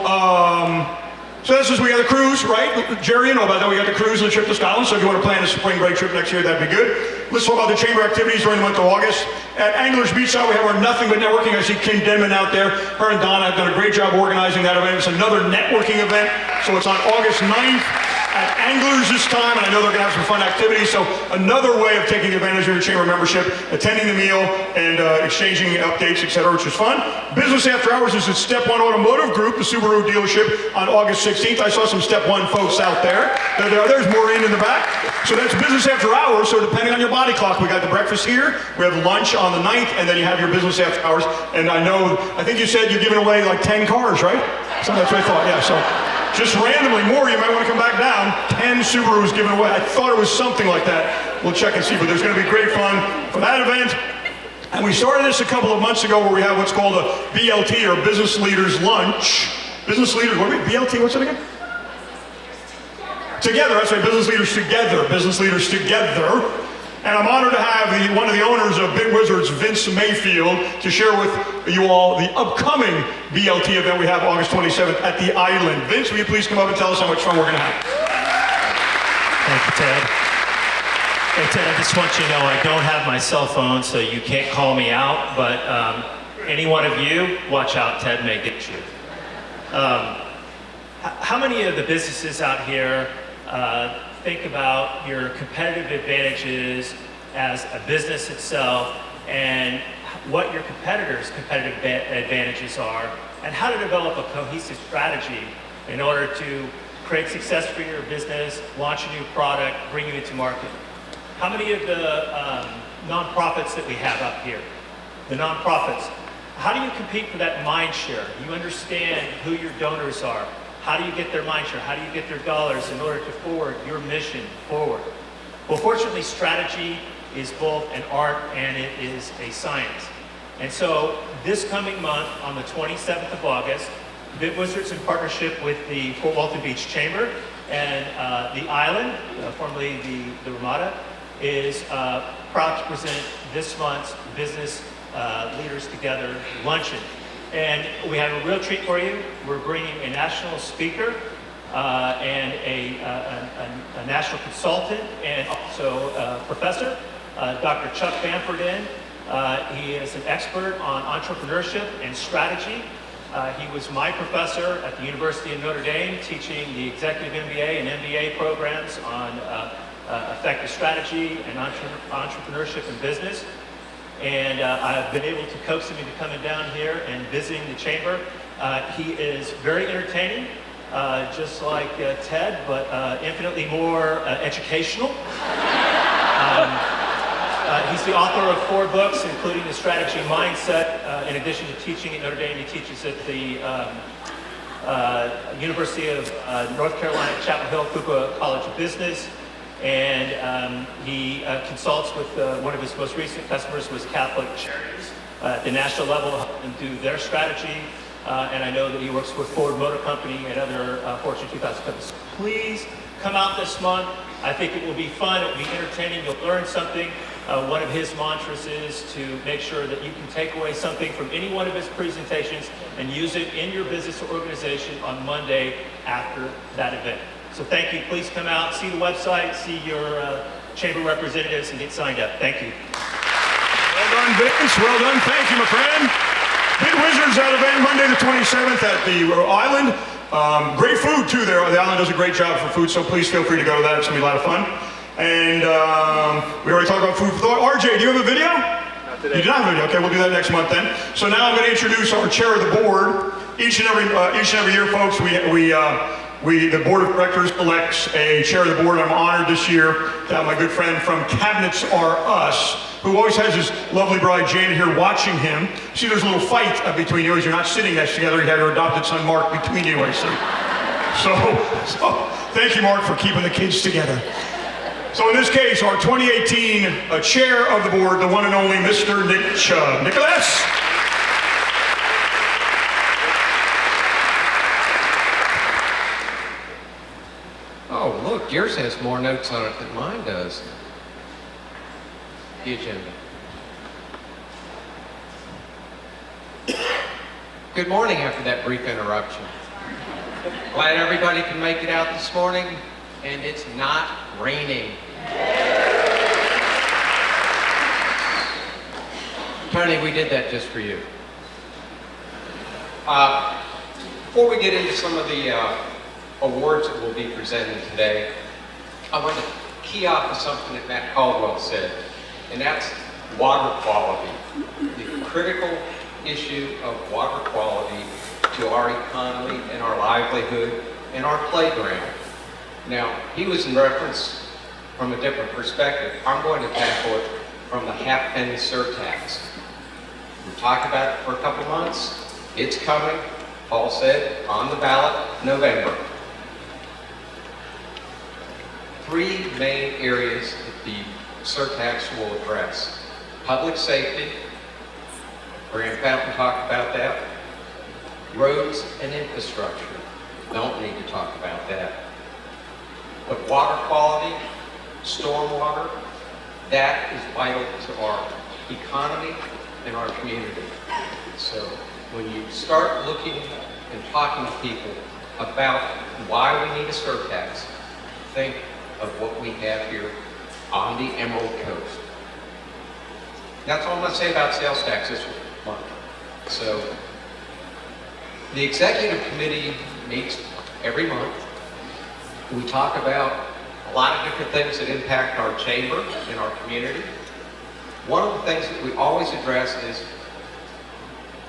this is, we got a cruise, right? Jerry, you know about that. We got the cruise and the trip to Scotland. So if you want to plan a spring break trip next year, that'd be good. Let's talk about the chamber activities during the month of August. At Anglers Beachside, we have our Nothing But Networking. I see Kim Denman out there. Her and Donna have done a great job organizing that event. It's another networking event. So it's on August 9th at Anglers this time, and I know they're going to have some fun activities. So another way of taking advantage of your chamber membership, attending the meal and exchanging updates, etc., which is fun. Business After Hours is at Step 1 Automotive Group, the Subaru dealership, on August 16th. I saw some Step 1 folks out there. There's Maureen in the back. So that's Business After Hours. So depending on your body clock, we got the breakfast here, we have lunch on the 9th, and then you have your Business After Hours. And I think you said you're giving away like 10 cars, right? So that's what I thought, yeah. So just randomly, more, you might want to come back down. 10 Subarus given away. I thought it was something like that. We'll check and see, but there's going to be great fun for that event. And we started this a couple of months ago where we have what's called a BLT, or Business Leaders Lunch. Business Leaders, what are we, BLT, what's it again? Together, that's right, Business Leaders Together. Business Leaders Together. And I'm honored to have one of the owners of BitWizards, Vince Mayfield, to share with you all the upcoming BLT event we have August 27th at the Island. Vince, will you please come up and tell us how much fun we're going to have? Thank you, Ted. Hey, Ted, I just want you to know I don't have my cell phone, so you can't call me out, but any one of you, watch out, Ted may get you. How many of the businesses out here think about your competitive advantages as a business itself and what your competitors' competitive advantages are, and how to develop a cohesive strategy in order to create success for your business, launch a new product, bring you into market? How many of the nonprofits that we have up here, the nonprofits, how do you compete for that mind share? You understand who your donors are. How do you get their mind share? How do you get their dollars in order to forward your mission forward? Well, fortunately, strategy is both an art and it is a science. And so this coming month, on the 27th of August, BitWizards, in partnership with the Flort Walton Beach Chamber and the Island, formerly the Ramada, is proud to present this month's Business Leaders Together Luncheon. And we have a real treat for you. We're bringing a national speaker and a national consultant and also a professor, Dr. Chuck Bamford in. He is an expert on entrepreneurship and strategy. He was my professor at the University of Notre Dame, teaching the executive MBA and MBA programs on effective strategy and entrepreneurship and business. And I've been able to coax him into coming down here and visiting the chamber. He is very entertaining, just like Ted, but infinitely more educational. He's the author of 4 books, including The Strategy Mindset. In addition to teaching at Notre Dame, he teaches at the University of North Carolina, Chapel Hill, Fuqua College of Business. And he consults with one of his most recent customers was Catholic Charities at the national level, helping do their strategy. And I know that he works with Ford Motor Company and other Fortune 2000 companies. Please come out this month. I think it will be fun. It will be entertaining. You'll learn something. One of his mantras is to make sure that you can take away something from any one of his presentations and use it in your business or organization on Monday after that event. So thank you. Please come out, see the website, see your chamber representatives, and get signed up. Thank you. Well done, Vince. Well done. Thank you, my friend. BitWizards at event Monday the 27th at the Island. Great food, too, there. The Island does a great job for food, so please feel free to go to that. It's going to be a lot of fun. And we already talked about food for thought. RJ, do you have a video? Not today. You do not have a video. Okay, we'll do that next month then. So now I'm going to introduce our chair of the board, Each and every year, folks, the board of directors elects a chair of the board. I'm honored this year to have my good friend from Cabinets R Us, who always has his lovely bride Janet here watching him. See, there's a little fight between you as you're not sitting next together. You have your adopted son Mark between you, I see. So thank you, Mark, for keeping the kids together. So in this case, our 2018 chair of the board, the one and only Mr. Nick Chubb. Nicholas. Oh, look, yours has more notes on it than mine does. The agenda. Good morning after that brief interruption. Glad everybody can make it out this morning, and it's not raining. Tony, we did that just for you. Before we get into some of the awards that will be presented today, I want to key off of something that Matt Caldwell said, and that's water quality. The critical issue of water quality to our economy and our livelihood and our playground. Now, he was in reference from a different perspective. I'm going to tackle it from the half-penny surtax. We talked about it for a couple months. It's coming, Paul said, on the ballot, November. 3 main areas that the surtax will address. Public safety, Graham Fountain talked about that. Roads and infrastructure, don't need to talk about that. But water quality, stormwater, that is vital to our economy and our community. So when you start looking and talking to people about why we need a surtax, think of what we have here on the Emerald Coast. That's all I'm going to say about sales tax this month. So the executive committee meets every month. We talk about a lot of different things that impact our chamber and our community. One of the things that we always address is,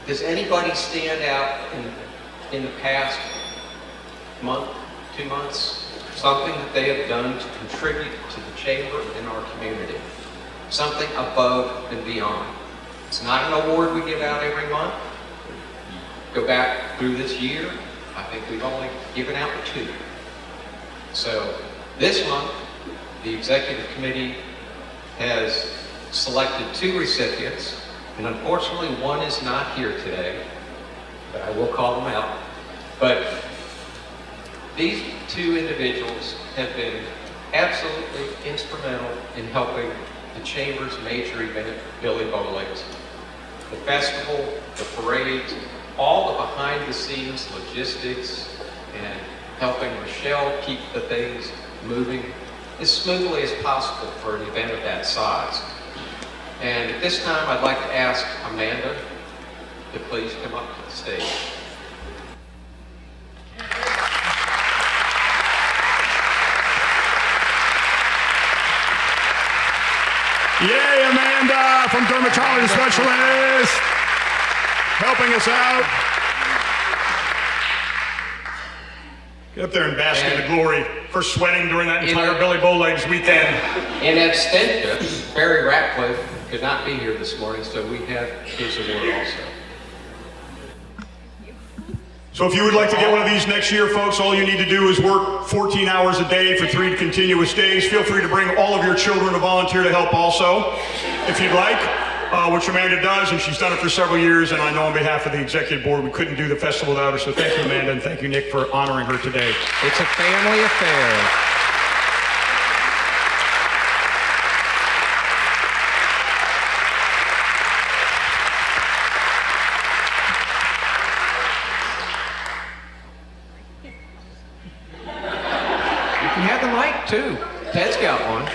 does anybody stand out in the past month, 2 months, something that they have done to contribute to the chamber and our community? Something above and beyond. It's not an award we give out every month. Go back through this year, I think we've only given out 2. So this month, the executive committee has selected 2 recipients, and unfortunately one is not here today, but I will call them out. But these 2 individuals have been absolutely instrumental in helping the Chamber's major event, Billy Bowlegs. The festival, the parades, all the behind-the-scenes logistics and helping Rochelle keep the things moving as smoothly as possible for an event of that size. And at this time, I'd like to ask Amanda to please come up to the stage. Yay, Amanda from Dermatology Specialist, helping us out. Get up there and bask in the glory for sweating during that entire Billy Bowlegs weekend. In absentia, Barry Ratcliffe could not be here this morning, so we have his award also. So if you would like to get one of these next year, folks, all you need to do is work 14 hours a day for 3 continuous days. Feel free to bring all of your children to volunteer to help also, if you'd like, which Amanda does, and she's done it for several years, and I know on behalf of the executive board, we couldn't do the festival without her, so thank you, Amanda, and thank you, Nick, for honoring her today. It's a family affair. Too. Ted's got one.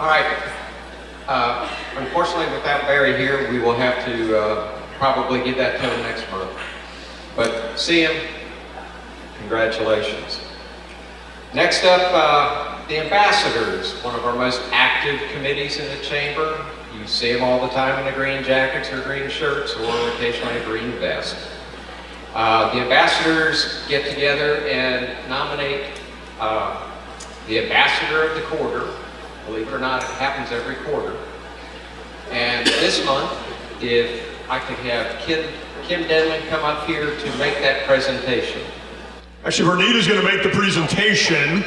All right. Unfortunately, without Barry here, we will have to probably give that to him next month. But see him. Congratulations. Next up The ambassadors, one of our most active committees in the chamber. You see them all the time in the green jackets or green shirts or occasionally a green vest. The ambassadors get together and nominate the ambassador of the quarter. Believe it or not, it happens every quarter. And this month, if I could have Kim Denman come up here to make that presentation. Actually, Vernita's going to make the presentation.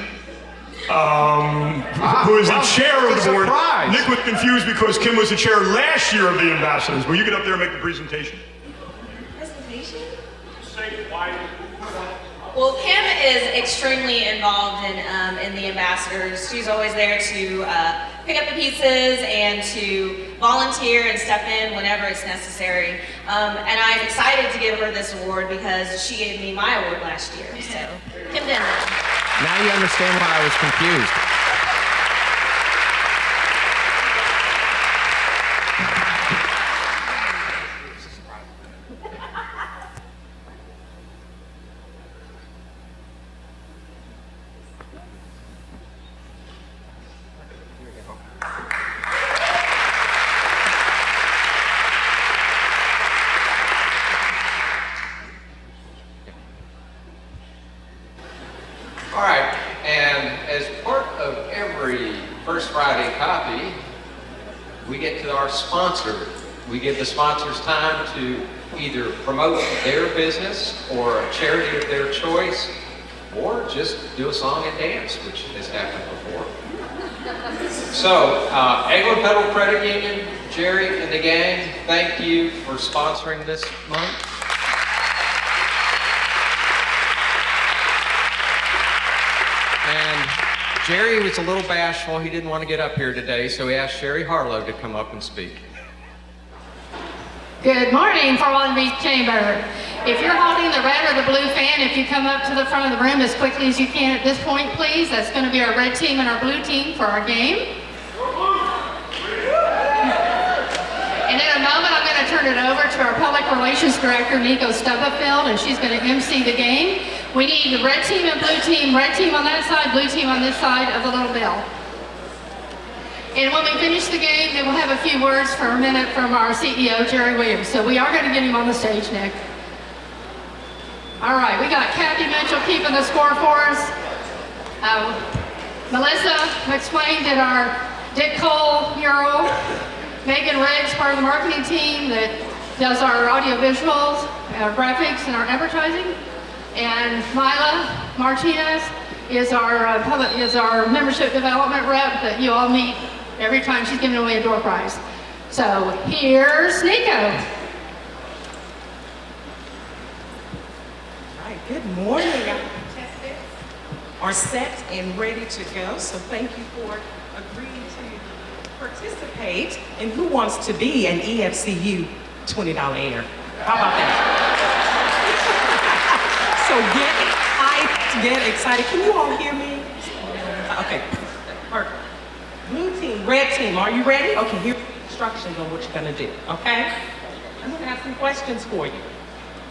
Who is the chair of the board. Nick was confused because Kim was the chair last year of the ambassadors. Will you get up there and make the presentation? Presentation? Say why. Well, Kim is extremely involved in the ambassadors. She's always there to pick up the pieces and to volunteer and step in whenever it's necessary. And I'm excited to give her this award because she gave me my award last year. So, Kim Denman. Now you understand why I was confused. All right, and as part of every First Friday copy, we get to our sponsor. We give the sponsors time to either promote their business or a charity of their choice, or just do a song and dance, which has happened before. So, Eglin Federal Credit Union, Jerry and the gang, thank you for sponsoring this month. And Jerry was a little bashful. He didn't want to get up here today, so he asked Sherry Harlow to come up and speak. Good morning, Flort Walton Beach Chamber. If you're holding the red or the blue fan, if you come up to the front of the room as quickly as you can at this point, please. That's going to be our red team and our blue team for our game. And in a moment, I'm going to turn it over to our Public Relations Director, Nico Stubblefield, and she's going to MC the game. We need the red team and blue team, red team on that side, blue team on this side of the little bell. And when we finish the game, then we'll have a few words for a minute from our CEO, Jerry Williams. So we are going to get him on the stage, Nick. All right, we got Kathy Mitchell keeping the score for us. Melissa McSwain did our Dick Cole mural. Megan Riggs, part of the marketing team that does our audio visuals, our graphics, and our advertising. And Myla Martinez is our membership development rep that you all meet every time she's giving away a door prize. So here's Nico. All right, good morning. Tested, are set and ready to go. So thank you for agreeing to participate in Who Wants to Be an EFCU $20 air. How about that? So get excited. Can you all hear me? Okay, perfect. Blue team, red team, are you ready? Okay, here's instructions on what you're gonna do, okay? I'm gonna have some questions for you.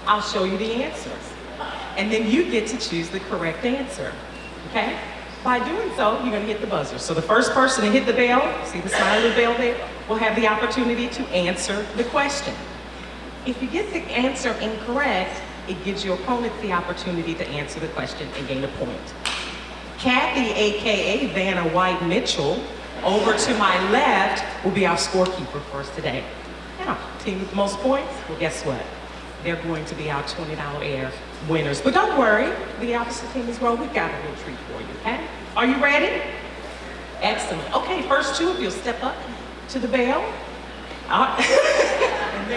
I'll show you the answers. And then you get to choose the correct answer, okay? By doing so, you're gonna hit the buzzer. So the first person to hit the bell, see the sign of the bell there, will have the opportunity to answer the question. If you get the answer incorrect, it gives your opponent the opportunity to answer the question and gain a point. Kathy, AKA Vanna White Mitchell, over to my left, will be our scorekeeper for us today. Now, team with the most points, well, guess what? They're going to be our $20 air winners. But don't worry, the opposite team as well, we've got a little treat for you, okay? Are you ready? Excellent. Okay, first two, if you'll step up to the bell. And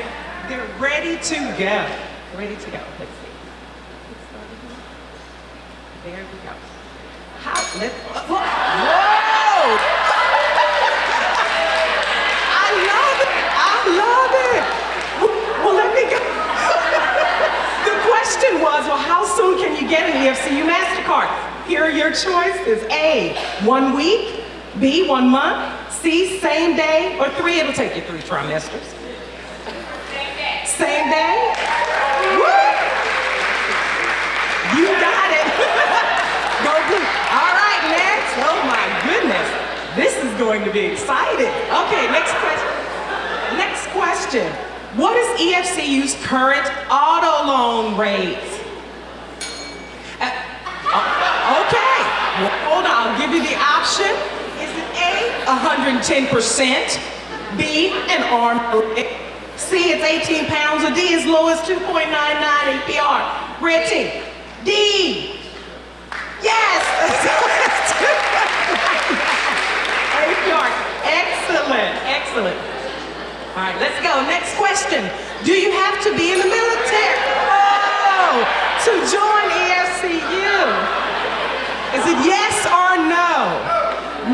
they're ready to go. Ready to go. Let's see. There we go. Whoa! I love it. Well, let me go. The question was, well, how soon can you get an EFCU MasterCard? Here are your choices. A, 1 week. B, 1 month. C, same day. Or 3, it'll take you 3 trimesters. Same day? Woo! You got it. Go blue. All right, next. Oh my going to be exciting. Okay, next question. Next question. What is EFCU's current auto loan rate? Okay, well, hold on, I'll give you the option. Is it A, 110%, B, an arm rig, C, it's 18 pounds, or D, as low as 2.99 APR? Red team, D. Yes! APR, excellent, excellent. All right, let's go, next question. Do you have to be in the military? Oh, to join EFCU? Is it yes or no?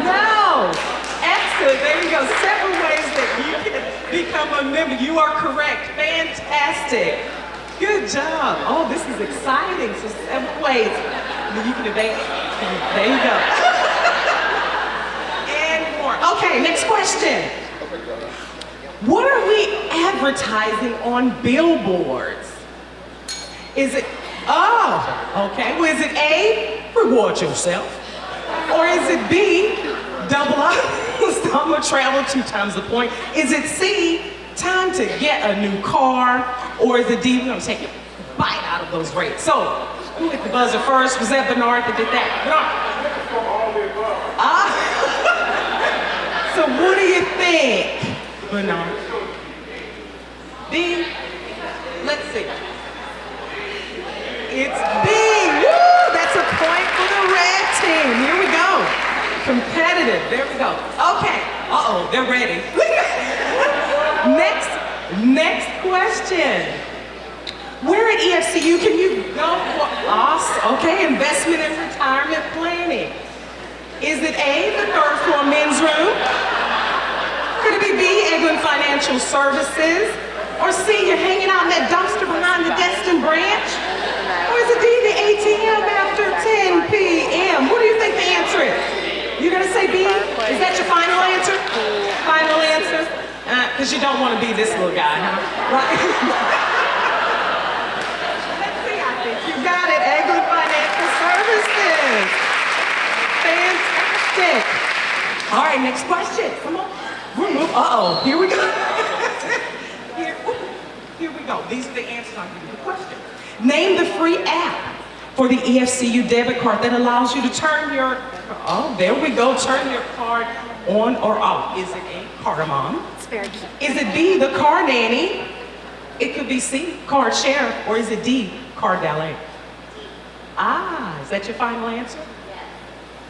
No. Excellent. There you go. Several ways that you can become a member. You are correct. Fantastic. Good job. Oh, this is exciting. So several ways that you can advance. There you go. And more. Okay, next question. What are we advertising on billboards? Is it, oh, okay. Well, is it A, reward yourself? Or is it B, double up, I'm gonna travel 2 times the point? Is it C, time to get a new car? Or is it D, we're gonna take a bite out of those rates? So, who hit the buzzer first? Was that Bernard that did that? Bernard? So what do you think, Bernard? B, let's see. It's B. Woo! That's a point for the red team. Here we go. Competitive. There we go. Okay. Uh-oh, they're ready. Next question. Where at EFCU can you go for okay, investment and retirement planning? Is it A, the 3rd floor men's room? Could it be B, Eglin Financial Services? Or C, you're hanging out in that dumpster behind the Destin branch? Or is it D, the ATM after 10 p.m.? What do you think the answer is? You're gonna say B? Is that your final answer? Final answer? Because you don't want to be this little guy, huh? Right? Let's see, I think you got it. Eglin Financial Services. Fantastic. All right, next question. Come on. Uh-oh, here we go. Here we go. These are the answers. I'll give you the question. Name the free app for the EFCU debit card that allows you to turn your, there we go, turn your card on or off. Is it A, Cardamom? Is it B, the Car Nanny? It could be C, Card Sheriff, or is it D, Card Valet? Is that your final answer?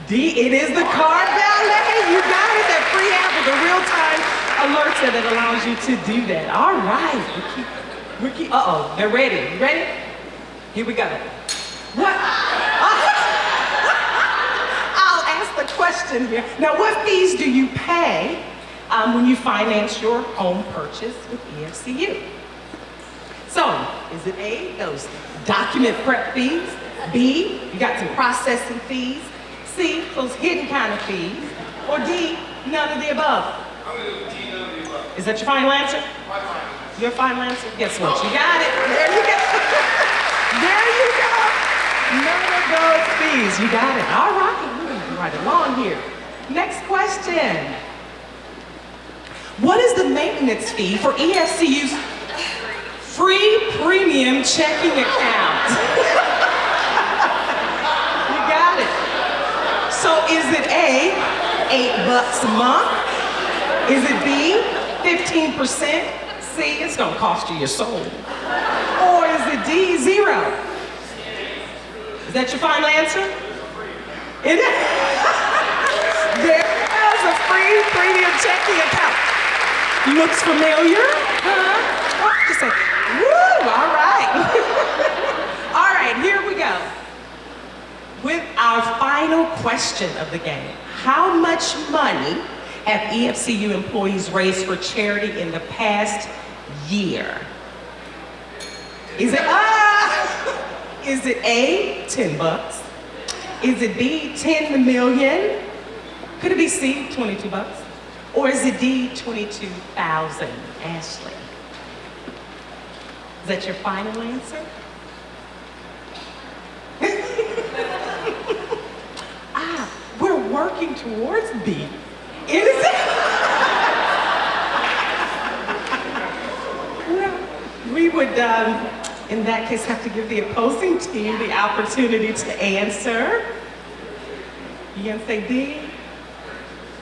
D, it is the Card Valet. You got it, that free app with the real-time alerts that allows you to do that. All right, uh-oh, they're ready. You ready? Here we go. What? I'll ask the question here. Now, what fees do you pay when you finance your home purchase with EFCU? So, is it A, those document prep fees? B, you got some processing fees? C, those hidden kind of fees? Or D, none of the above? I'm going to do D, none of the above. Is that your final answer? My final answer. Your final answer? Guess what? You got it. There you go. There you go. None of those fees. You got it. All right. We're moving right along here. Next question. What is the maintenance fee for EFCU's free premium checking account? You got it. So is it A, $8 a month? Is it B, 15%? C, it's gonna cost you your soul. Or is it D, 0? Is that your final answer? It is. There is a free premium checking account. Looks familiar? Huh? Just say, woo, all right. All right, here we go. With our final question of the game. How much money have EFCU employees raised for charity in the past year? Is it A, $10? Is it B, 10 million? Could it be C, $22? Or is it D, 22,000? Ashley. Is that your final answer? We're working towards B. It is. Well, we would, in that case, have to give the opposing team the opportunity to answer. You gonna say D?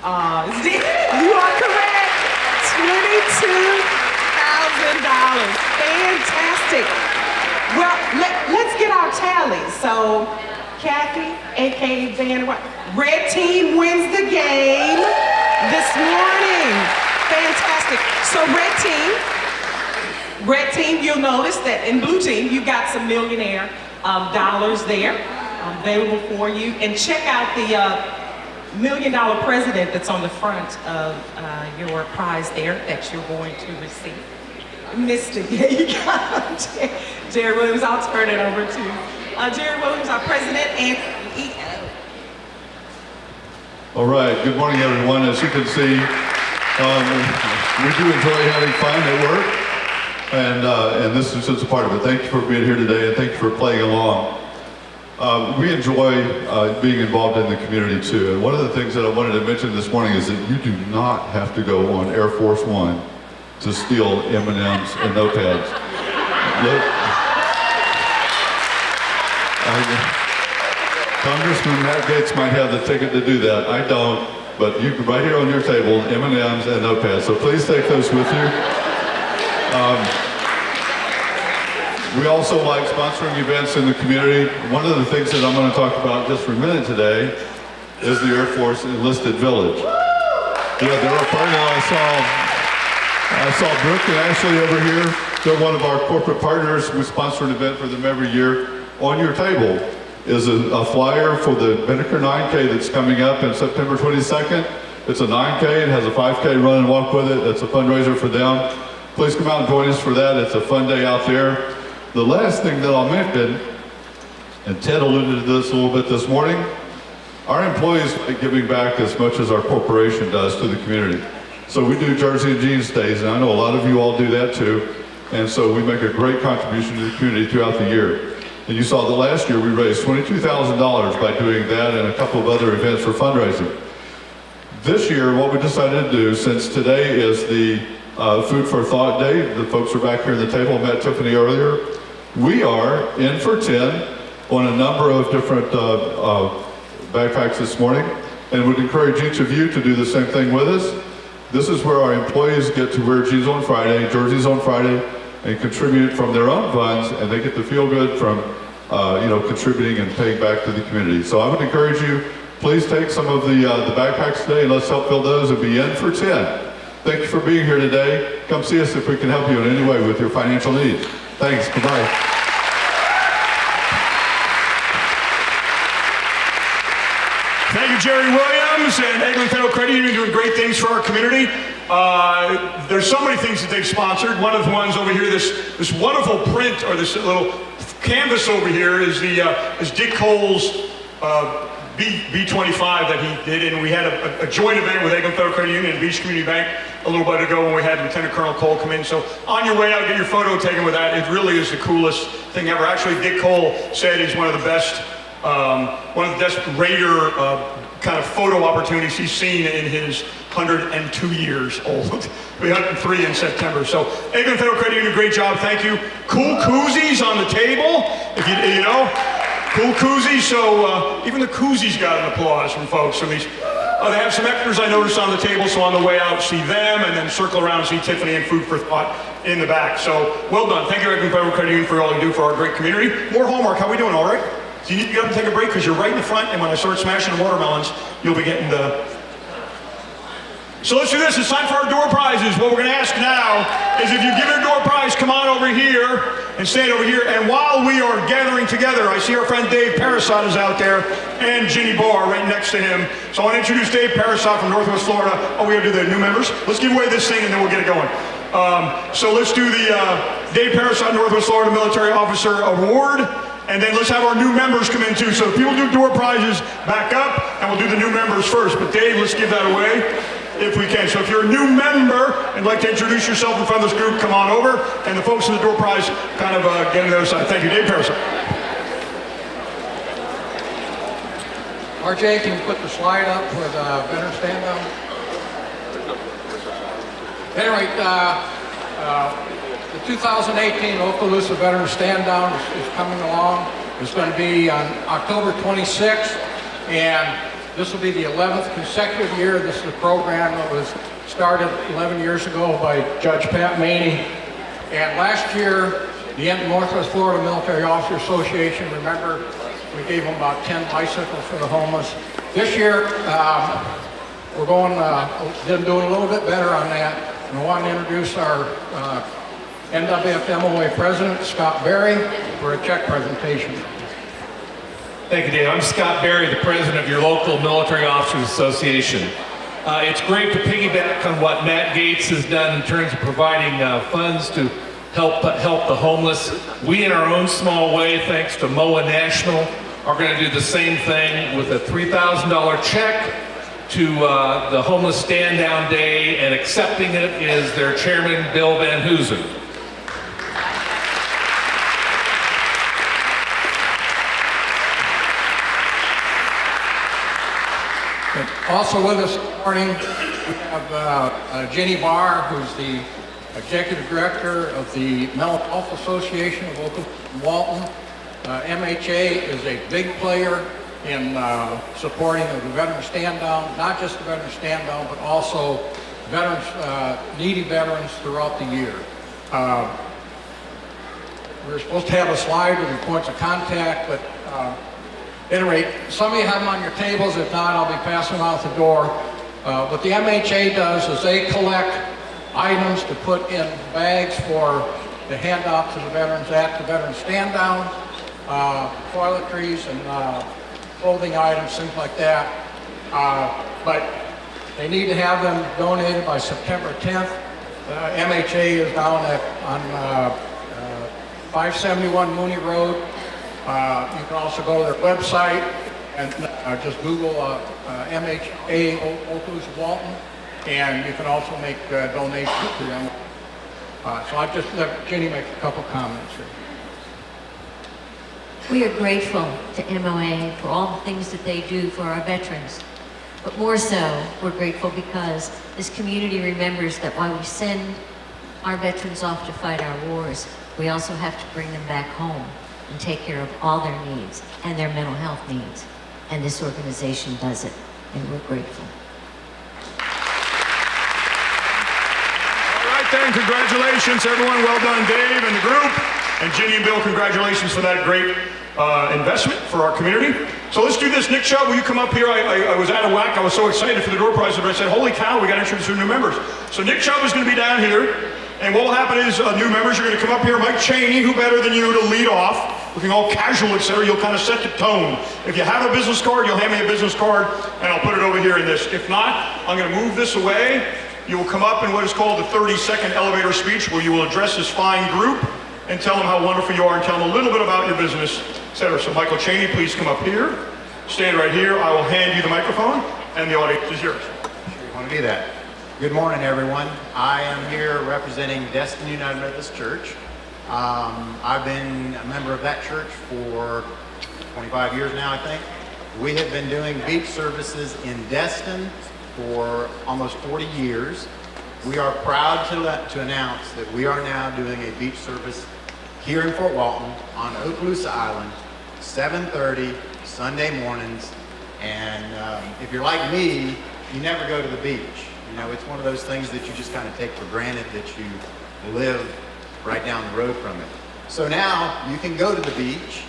It's D. You are correct. $22,000. Fantastic. Well, let's get our tallies. So, Kathy, aka Van, red team wins the game this morning. Fantastic. So red team, you'll notice that in blue team, you got some millionaire dollars there available for you. And check out the $1 million president that's on the front of your prize there that you're going to receive. Mr. Yeah, you got him. Jerry Williams, I'll turn it over to Jerry Williams, our president and CEO. All right, good morning everyone. As you can see, we do enjoy having fun at work, and this is just a part of it. Thank you for being here today, and thank you for playing along. We enjoy being involved in the community too, and one of the things that I wanted to mention this morning is that you do not have to go on Air Force One to steal M&Ms and notepads. Congressman Matt Gaetz might have the ticket to do that. I don't, but you can right here on your table, M&Ms and notepads. So please take those with you. We also like sponsoring events in the community. One of the things that I'm going to talk about just for a minute today is the Air Force Enlisted Village. Yeah, they're a partner. I saw Brooke and Ashley over here. They're one of our corporate partners. We sponsor an event for them every year. On your table is a flyer for the Binnaker 9K that's coming up on September 22nd. It's a 9K. It has a 5K run and walk with it. It's a fundraiser for them. Please come out and join us for that. It's a fun day out there. The last thing that I'll mention, and Ted alluded to this a little bit this morning, our employees are giving back as much as our corporation does to the community. So we do Jersey and Jeans Days, and I know a lot of you all do that too. And so we make a great contribution to the community throughout the year. And you saw that last year we raised $22,000 by doing that and a couple of other events for fundraising. This year, what we decided to do, since today is the Food for Thought Day, the folks are back here at the table, met Tiffany earlier, we are in for 10 on a number of different backpacks this morning, and would encourage each of you to do the same thing with us. This is where our employees get to wear jeans on Friday, jerseys on Friday, and contribute from their own funds, and they get to feel good from contributing and paying back to the community. So I would encourage you, please take some of the backpacks today and let's help fill those and be in for 10. Thank you for being here today. Come see us if we can help you in any way with your financial needs. Thanks, bye-bye. Thank you, Jerry Williams and Eglin Federal Credit Union, doing great things for our community. There's so many things that they've sponsored. One of the ones over here, this wonderful print, or this little canvas over here, is Dick Cole's B25 that he did, and we had a joint event with Eglin Federal Credit Union and Beach Community Bank a little bit ago when we had Lieutenant Colonel Cole come in. So on your way out, get your photo taken with that. It really is the coolest thing ever. Actually, Dick Cole said he's one of the best Raider kind of photo opportunities he's seen in his 102 years old. We had 3 in September. So Eglin Federal Credit Union, great job, thank you. Cool koozies on the table, if you know. Cool koozies, so even the koozies got an applause from folks from these. They have some extras I noticed on the table, so on the way out, see them, and then circle around and see Tiffany and Food for Thought in the back. So well done. Thank you, Eglin Federal Credit Union, for all you do for our great community. More Hallmark, how we doing, all right? So you need to get up and take a break because you're right in the front, and when I start smashing the watermelons, you'll be getting the... So let's do this. It's time for our door prizes. What we're going to ask now is if you give your door prize, come on over here and stand over here. And while we are gathering together, I see our friend Dave Parisot is out there and Ginny Barr right next to him. So I want to introduce Dave Parisot from Northwest Florida. Oh, we got to do the new members? Let's give away this thing and then we'll get it going. So let's do the Dave Parisot Northwest Florida Military Officer Award. And then let's have our new members come in too. So if people do door prizes, back up, and we'll do the new members first. But Dave, let's give that away if we can. So if you're a new member and like to introduce yourself in front of this group, come on over. And the folks in the door prize kind of get on the other side. Thank you, Dave Parisot. RJ, can you put the slide up with veteran stand-up? At any rate, the 2018 Okaloosa Veterans Stand Down is coming along. It's going to be on October 26th, and this will be the 11th consecutive year. This is a program that was started 11 years ago by Judge Pat Maney. And last year, the Northwest Florida Military Officers Association, remember, we gave them about 10 bicycles for the homeless. This year, we're doing a little bit better on that. And I want to introduce our NWFMOA President, Scott Berry, for a check presentation. Thank you, Dave. I'm Scott Berry, the President of your local Military Officers Association. It's great to piggyback on what Matt Gaetz has done in terms of providing funds to help the homeless. We, in our own small way, thanks to MOA National, are going to do the same thing with a $3,000 check to the Homeless Stand Down Day, and accepting it is their chairman, Bill Van Hoosen. Also with us this morning, we have Ginny Barr, who's the Executive Director of the Mental Health Association of Flort Walton. MHA is a big player in supporting the Veterans Stand Down, not just the Veterans Stand Down, but also veterans, needy veterans throughout the year. We're supposed to have a slide with your points of contact, but at any rate, some of you have them on your tables. If not, I'll be passing them out the door. What the MHA does is they collect items to put in bags to hand out to the veterans at the Veterans Stand Down, toiletries and clothing items, things like that. But they need to have them donated by September 10th. MHA is down on 571 Mooney Road. You can also go to their website and just Google MHA Okaloosa Walton, and you can also make donations to them. So I'll just let Ginny make a couple comments here. We are grateful to MOA for all the things that they do for our veterans. But more so, we're grateful because this community remembers that while we send our veterans off to fight our wars, we also have to bring them back home and take care of all their needs and their mental health needs. And this organization does it, and we're grateful. All right then, congratulations everyone. Well done, Dave and the group. And Ginny and Bill, congratulations for that great investment for our community. So let's do this. Nick Chubb, will you come up here? I was out of whack. I was so excited for the door prize, but I said, holy cow, we got to introduce our new members. So Nick Chubb is going to be down here. And what will happen is new members are going to come up here. Mike Cheney, who better than you to lead off, looking all casual, etc. You'll kind of set the tone. If you have a business card, you'll hand me a business card, and I'll put it over here in this. If not, I'm going to move this away. You will come up in what is called the 30-second elevator speech, where you will address this fine group and tell them how wonderful you are and tell them a little bit about your business, etc. So Michael Cheney, please come up here. Stand right here. I will hand you the microphone, and the audience is yours. Sure you want to do that. Good morning, everyone. I am here representing Destin United Methodist Church. I've been a member of that church for 25 years now, I think. We have been doing beach services in Destin for almost 40 years. We are proud to announce that we are now doing a beach service here in Fort Walton on Okaloosa Island, 7:30 Sunday mornings. And if you're like me, you never go to the beach. You know, it's one of those things that you just kind of take for granted that you live right down the road from it. So now you can go to the beach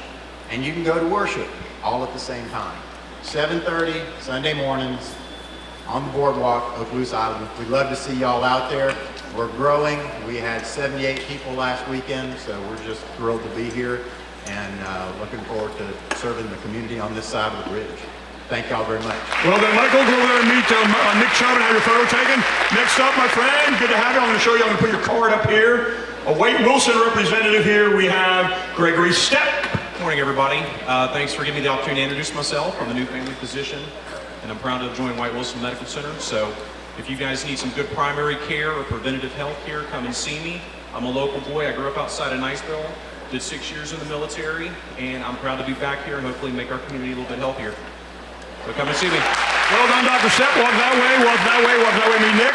and you can go to worship all at the same time. 7:30 Sunday mornings on the boardwalk, Okaloosa Island. We'd love to see y'all out there. We're growing. We had 78 people last weekend, so we're just thrilled to be here and looking forward to serving the community on this side of the bridge. Thank y'all very much. Well then, Michael, go over there and meet Nick Chubb and have your photo taken. Next up, my friend, good to have you. I'm going to show you. I'm going to put your card up here. A White Wilson representative here. We have Gregory Stepp. Good morning, everybody. Thanks for giving me the opportunity to introduce myself. I'm a new family physician, and I'm proud to join White Wilson Medical Center. So if you guys need some good primary care or preventative health care, come and see me. I'm a local boy. I grew up outside of Niceville, did 6 years in the military, and I'm proud to be back here and hopefully make our community a little bit healthier. So come and see me. Well done, Dr. Stepp. Walk that way, walk that way, walk that way. Meet Nick.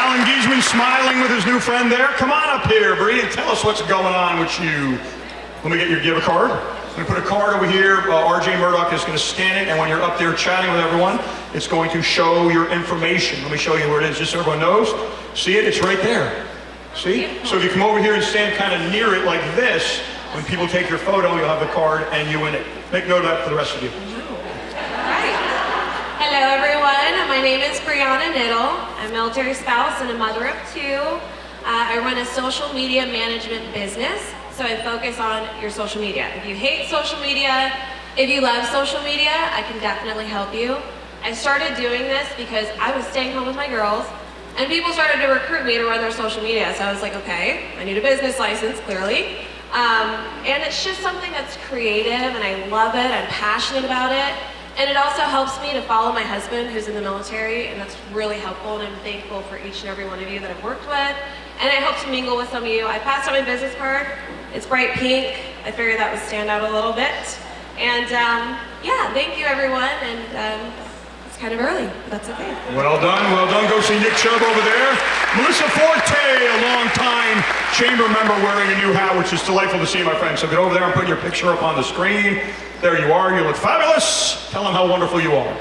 Alan Giesman smiling with his new friend there. Come on up here, Bree, and tell us what's going on with you. Let me get your give a card. I'm going to put a card over here. RJ Murdoch is going to scan it, and when you're up there chatting with everyone, it's going to show your information. Let me show you where it is, just so everyone knows. See it? It's right there. See? So if you come over here and stand kind of near it like this, when people take your photo, you'll have the card and you in it. Make note of that for the rest of you. Hello everyone, my name is Brianna Niddle. I'm a military spouse and a mother of two. I run a social media management business, so I focus on your social media. If you hate social media, if you love social media, I can definitely help you. I started doing this because I was staying home with my girls, and people started to recruit me to run their social media, so I was like, okay, I need a business license, clearly. And it's just something that's creative, and I love it, I'm passionate about it. And it also helps me to follow my husband who's in the military, and that's really helpful, and I'm thankful for each and every one of you that I've worked with. And I hope to mingle with some of you. I passed out my business card. It's bright pink. I figured that would stand out a little bit. And yeah, thank you everyone, and it's kind of early, but that's okay. Well done, well done. Go see Nick Chubb over there. Melissa Forte, a long-time chamber member wearing a new hat, which is delightful to see, my friend. So get over there and put your picture up on the screen. There you are, you look fabulous. Tell them how wonderful you are.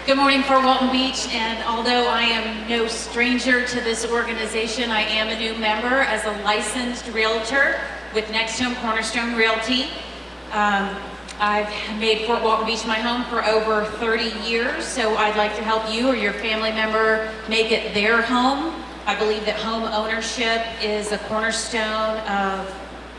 Good morning, Fort Walton Beach, and although I am no stranger to this organization, I am a new member as a licensed realtor with Next Home Cornerstone Realty. I've made Fort Walton Beach my home for over 30 years, so I'd like to help you or your family member make it their home. I believe that home ownership is a cornerstone of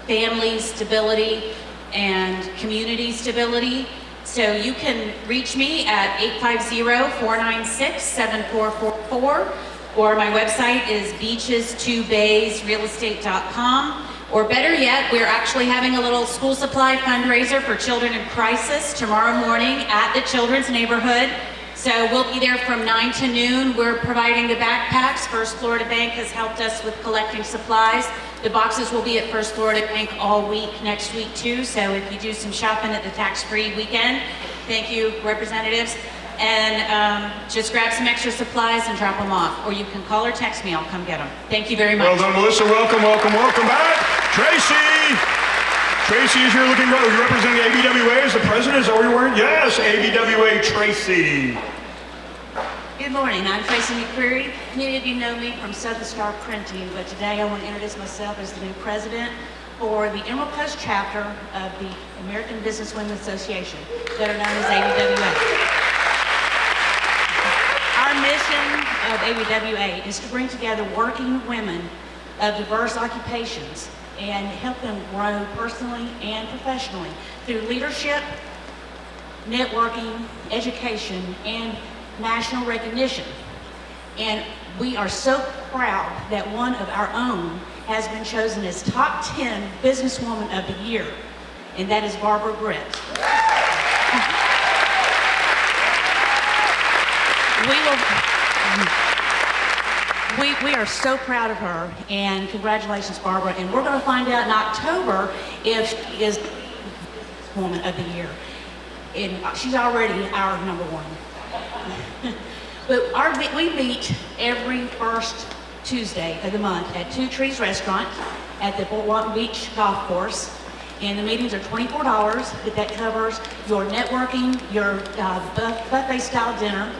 family stability and community stability. So you can reach me at 850-496-7444, or my website is beaches2baysrealestate.com. Or better yet, we're actually having a little school supply fundraiser for children in crisis tomorrow morning at the Children's Neighborhood. So we'll be there from 9 to noon. We're providing the backpacks. First Florida Bank has helped us with collecting supplies. The boxes will be at First Florida Bank all week, next week too. So if you do some shopping at the tax-free weekend, thank you, representatives. And just grab some extra supplies and drop them off. Or you can call or text me, I'll come get them. Thank you very much. Well done, Melissa. Welcome, welcome, welcome back. Tracy! Tracy is here looking good. You're representing ABWA as the president. Is that what you're wearing? Yes, ABWA Tracy. Good morning, I'm Tracy McCreary. Many of you know me from Southern Star Printing, but today I want to introduce myself as the new president for the Emerald Coast chapter of the American Businesswomen Association, better known as ABWA. Our mission of ABWA is to bring together working women of diverse occupations and help them grow personally and professionally through leadership, networking, education, and national recognition. And we are so proud that one of our own has been chosen as top 10 businesswoman of the year, and that is Barbara Britt. We are so proud of her, and congratulations, Barbara. And we're going to find out in October if she is Woman of the Year. And she's already our number one. But we meet every first Tuesday of the month at Two Trees Restaurant at the Fort Walton Beach Golf Course. And the meetings are $24, but that covers your networking, your buffet-style dinner,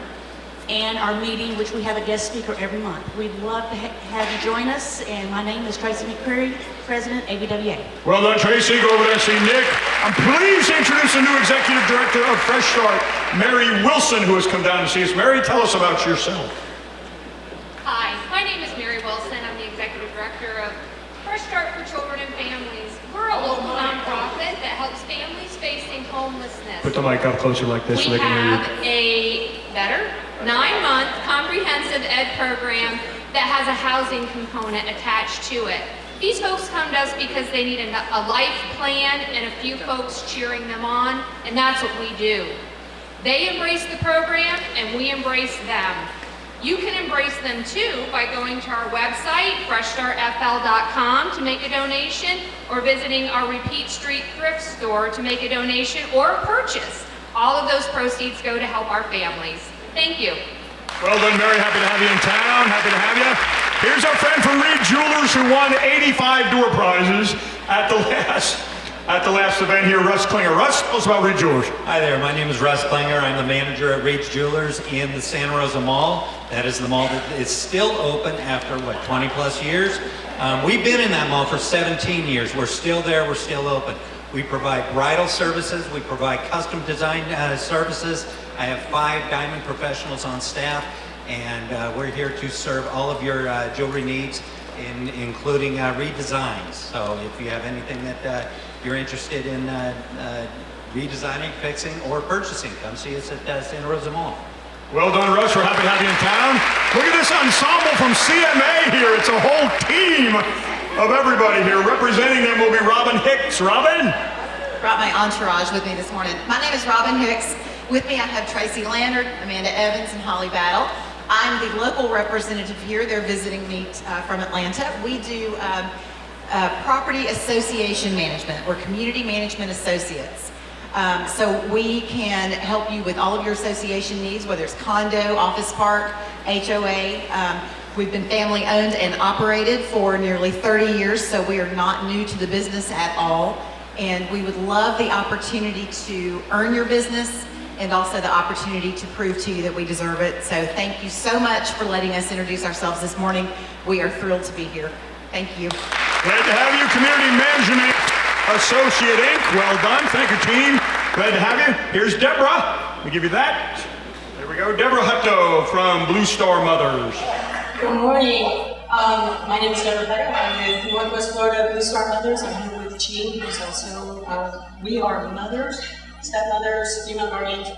and our meeting, which we have a guest speaker every month. We'd love to have you join us, and my name is Tracy McCreary, President, ABWA. Well done, Tracy. Go over there and see Nick. I'm pleased to introduce the new Executive Director of Fresh Start, Mary Wilson, who has come down to see us. Mary, tell us about yourself. Hi, my name is Mary Wilson. I'm the Executive Director of Fresh Start for Children and Families. We're a local nonprofit that helps families facing homelessness. Put the mic up closer like this so they can hear you. We have a better 9-month comprehensive ed program that has a housing component attached to it. These folks come to us because they need a life plan and a few folks cheering them on, and that's what we do. They embrace the program and we embrace them. You can embrace them too by going to our website, freshstartfl.com, to make a donation, or visiting our Repeat Street thrift store to make a donation or a purchase. All of those proceeds go to help our families. Thank you. Well done, Mary. Happy to have you in town. Happy to have you. Here's our friend from Reed Jewelers who won 85 door prizes at the last event here, Russ Klinger. Russ, tell us about Reed Jewelers. Hi there, my name is Russ Klinger. I'm the manager at Reed Jewelers in the Santa Rosa Mall. That is the mall that is still open after, 20 plus years? We've been in that mall for 17 years. We're still there, we're still open. We provide bridal services, we provide custom design services. I have 5 diamond professionals on staff, and we're here to serve all of your jewelry needs, including redesigns. So if you have anything that you're interested in redesigning, fixing, or purchasing, come see us at Santa Rosa Mall. Well done, Russ. We're happy to have you in town. Look at this ensemble from CMA here. It's a whole team of everybody here. Representing them will be Robin Hicks. Robin? Brought my entourage with me this morning. My name is Robin Hicks. With me I have Tracy Landard, Amanda Evans, and Holly Battle. I'm the local representative here. They're visiting me from Atlanta. We do property association management. We're community management associates. So we can help you with all of your association needs, whether it's condo, office park, HOA. We've been family owned and operated for nearly 30 years, so we are not new to the business at all. And we would love the opportunity to earn your business and also the opportunity to prove to you that we deserve it. So thank you so much for letting us introduce ourselves this morning. We are thrilled to be here. Thank you. Glad to have you, Community Management Associate Inc. Well done. Thank you, team. Glad to have you. Here's Deborah. We give you that. There we go. Deborah Hutto from Blue Star Mothers. Good morning. My name is Deborah Hutto. I'm with Northwest Florida Blue Star Mothers. I'm here with Jean, who's also, we are mothers, stepmothers, female guardians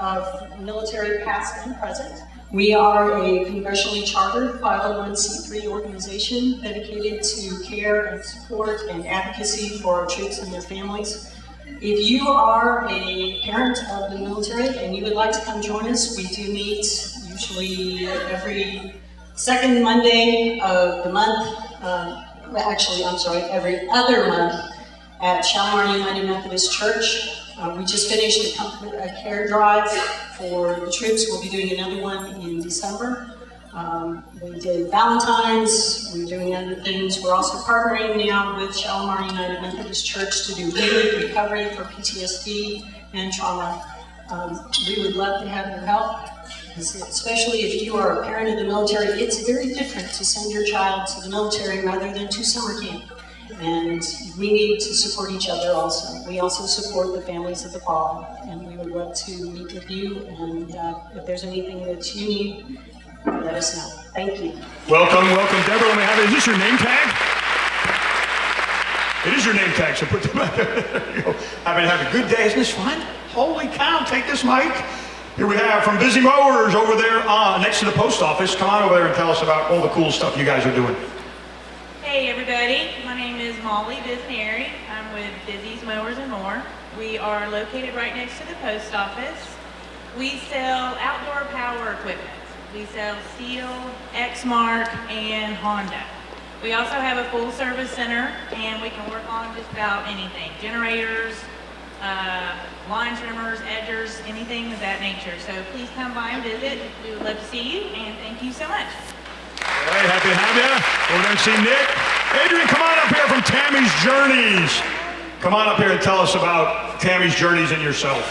of military past and present. We are a congressionally chartered 501c3 organization dedicated to care and support and advocacy for our troops and their families. If you are a parent of the military and you would like to come join us, we do meet usually every second Monday of the month, every other month at Shalimar United Methodist Church. We just finished a care drive for the troops. We'll be doing another one in December. We did Valentine's, we're doing other things. We're also partnering now with Shalimar United Methodist Church to do healing recovery for PTSD and trauma. We would love to have your help, especially if you are a parent of the military. It's very different to send your child to the military rather than to summer camp. And we need to support each other also. We also support the families of the fallen, and we would love to meet with you. And if there's anything that you need, let us know. Thank you. Welcome, Deborah. Let me have it. Is this your name tag? It is your name tag, so put them back there. There you go. Have a good day. Isn't this fun? Holy cow, take this mic. Here we have from Busy Mowers over there next to the post office. Come on over there and tell us about all the cool stuff you guys are doing. Hey everybody, my name is Molly Bisneri. I'm with Busy's Mowers and More. We are located right next to the post office. We sell outdoor power equipment. We sell Steel, Exmark, and Honda. We also have a full service center, and we can work on just about anything. Generators, line trimmers, edgers, anything of that nature. So please come by and visit. We would love to see you, and thank you so much. All right, happy to have you. Over there to see Nick. Adrian, come on up here from Tammy's Journeys. Come on up here and tell us about Tammy's Journeys and yourself.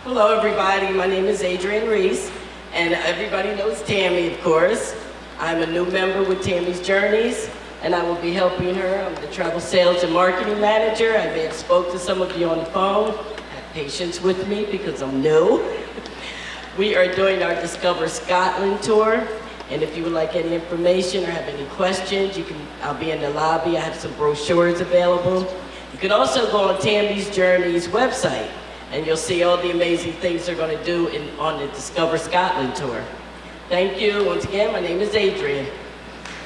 Hello, everybody. My name is Adrian Reese, and everybody knows Tammy, of course. I'm a new member with Tammy's Journeys, and I will be helping her. I'm the travel sales and marketing manager. I may have spoke to some of you on the phone. Have patience with me because I'm new. We are doing our Discover Scotland tour. And if you would like any information or have any questions, I'll be in the lobby. I have some brochures available. You can also go on Tammy's Journeys website, and you'll see all the amazing things they're going to do on the Discover Scotland tour. Thank you. Once again, my name is Adrian.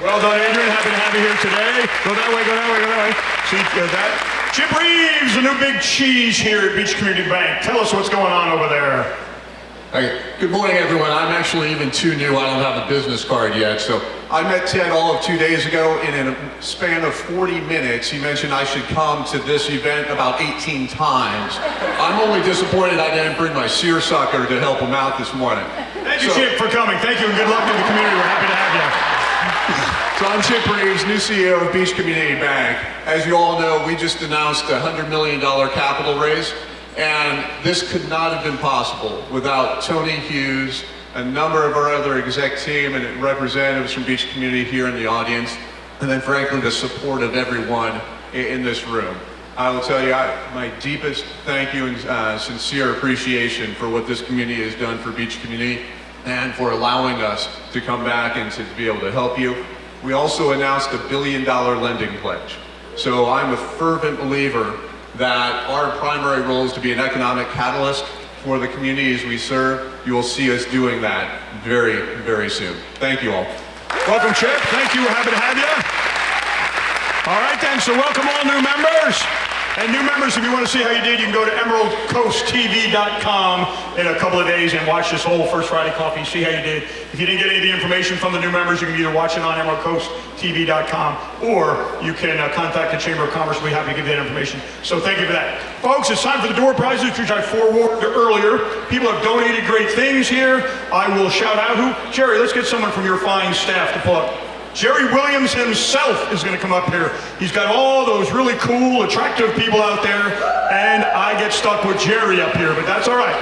Well done, Adrian. Happy to have you here today. Go that way, go that way, go that way. See that? Chip Reeves, the new big cheese here at Beach Community Bank. Tell us what's going on over there. Hey, good morning, everyone. I'm actually even too new. I don't have a business card yet. So I met Ted all of 2 days ago. In a span of 40 minutes, he mentioned I should come to this event about 18 times. I'm only disappointed I didn't bring my seersucker to help him out this morning. Thank you, Chip, for coming. Thank you, and good luck to the community. We're happy to have you. So I'm Chip Reeves, new CEO of Beach Community Bank. As you all know, we just announced a $100 million capital raise, and this could not have been possible without Tony Hughes, a number of our other exec team and representatives from Beach Community here in the audience, and then frankly the support of everyone in this room. I will tell you my deepest thank you and sincere appreciation for what this community has done for Beach Community and for allowing us to come back and to be able to help you. We also announced a $1 billion lending pledge. So I'm a fervent believer that our primary role is to be an economic catalyst for the communities we serve. You will see us doing that very, very soon. Thank you all. Welcome, Chip. Thank you. We're happy to have you. All right, then. So welcome all new members. And new members, if you want to see how you did, you can go to emeraldcoasttv.com in a couple of days and watch this whole First Friday Coffee, see how you did. If you didn't get any of the information from the new members, you can either watch it on emeraldcoasttv.com or you can contact the Chamber of Commerce. We'll be happy to give you that information. So thank you for that. Folks, it's time for the door prizes, which I forewarned earlier. People have donated great things here. I will shout out who. Jerry, let's get someone from your fine staff to pull up. Jerry Williams himself is going to come up here. He's got all those really cool, attractive people out there, and I get stuck with Jerry up here, but that's all right.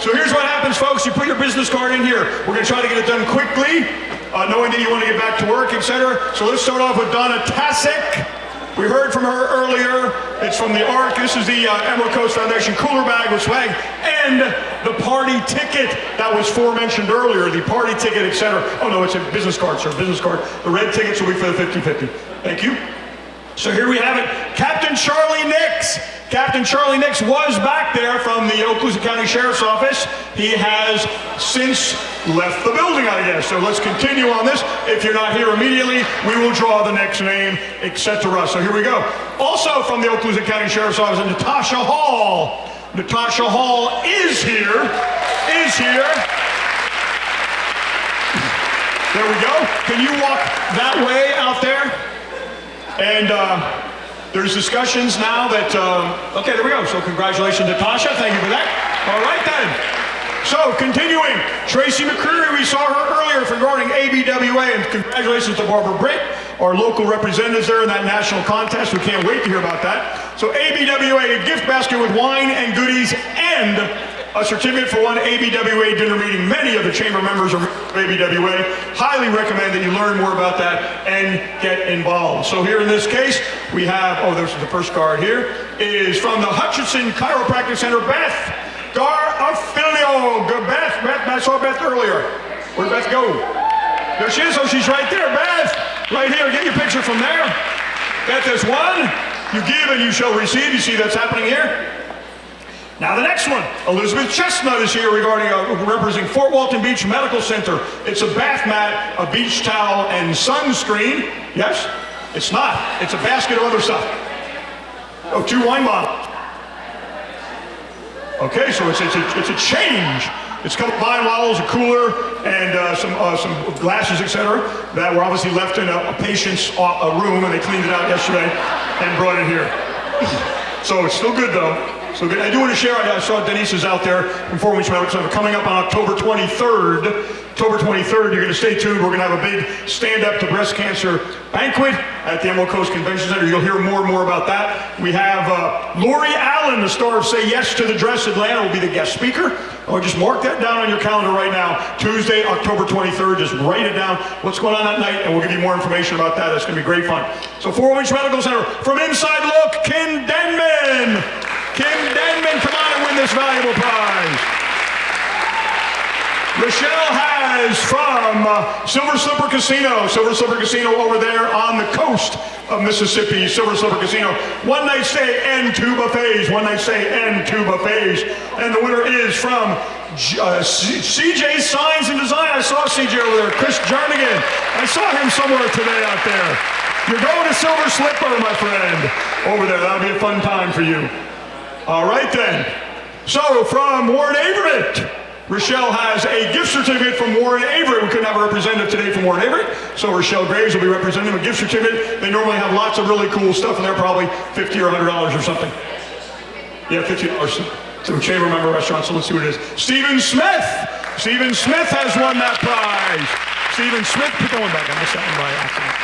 So here's what happens, folks. You put your business card in here. We're going to try to get it done quickly, knowing that you want to get back to work, etc. So let's start off with Donna Tashik. We heard from her earlier. It's from the ARC. This is the Emerald Coast Foundation cooler bag with swag and the party ticket that was forementioned earlier, the party ticket, etc. Oh no, it's a business card, sir, business card. The red tickets will be for the 50-50. Thank you. So here we have it. Captain Charlie Nix. Captain Charlie Nix was back there from the Okaloosa County Sheriff's Office. He has since left the building, I guess. So let's continue on this. If you're not here immediately, we will draw the next name, etc. So here we go. Also from the Okaloosa County Sheriff's Office, Natasha Hall. Natasha Hall is here. There we go. Can you walk that way out there? And there's discussions now that, okay, there we go. So congratulations, Natasha. Thank you for that. All right, then. So continuing, Tracy McCreary, we saw her earlier regarding ABWA, and congratulations to Barbara Britt, our local representatives there in that national contest. We can't wait to hear about that. So ABWA, a gift basket with wine and goodies and a certificate for one ABWA dinner meeting. Many of the chamber members are ABWA. Highly recommend that you learn more about that and get involved. So here in this case, we have, oh, this is the first card here, is from the Hutchinson Chiropractic Center, Beth Garafilio. Beth, I saw Beth earlier. Where'd Beth go? There she is. Oh, she's right there. Beth, right here. Get your picture from there. Beth has one. You give and you shall receive. You see that's happening here? Now the next one, Elizabeth Chestnut is here regarding representing Flort Walton Beach Medical Center. It's a bath mat, a beach towel, and sunscreen. Yes? It's not. It's a basket of other stuff. Oh, 2 wine bottles. Okay, so it's a change. It's a couple wine bottles, a cooler, and some glasses, etc. that were obviously left in a patient's room, and they cleaned it out yesterday and brought it here. So it's still good though. So I do want to share, I saw Denise is out there from 4 Weeks Medical Center coming up on October 23rd. October 23rd, you're going to stay tuned. We're going to have a big Stand Up to Breast Cancer banquet at the Emerald Coast Convention Center. You'll hear more and more about that. We have Lori Allen, the star of Say Yes to the Dress Atlanta, will be the guest speaker. Or just mark that down on your calendar right now. Tuesday, October 23rd, just write it down. What's going on that night, and we'll give you more information about that. It's going to be great fun. So 4 Weeks Medical Center, from Inside Look, Kim Denman. Kim Denman, come on and win this valuable prize. Rochelle has from Silver Slipper Casino. Silver Slipper Casino over there on the coast of Mississippi. Silver Slipper Casino. 1 night stay and 2 buffets. 1 night stay and 2 buffets. And the winner is from CJ Signs and Design. I saw CJ over there. Chris Jernigan. I saw him somewhere today out there. You're going to Silver Slipper, my friend. Over there. That'll be a fun time for you. All right then. So from Warren Averett, Rochelle has a gift certificate from Warren Averett. We couldn't have a representative today from Warren Averett, so Rochelle Graves will be representing a gift certificate. They normally have lots of really cool stuff, and they're probably $50 or $100 or something. Yeah, $50 to a chamber member restaurant, so let's see what it is. Stephen Smith. Stephen Smith has won that prize. Stephen Smith put the one back. I missed that one by accident.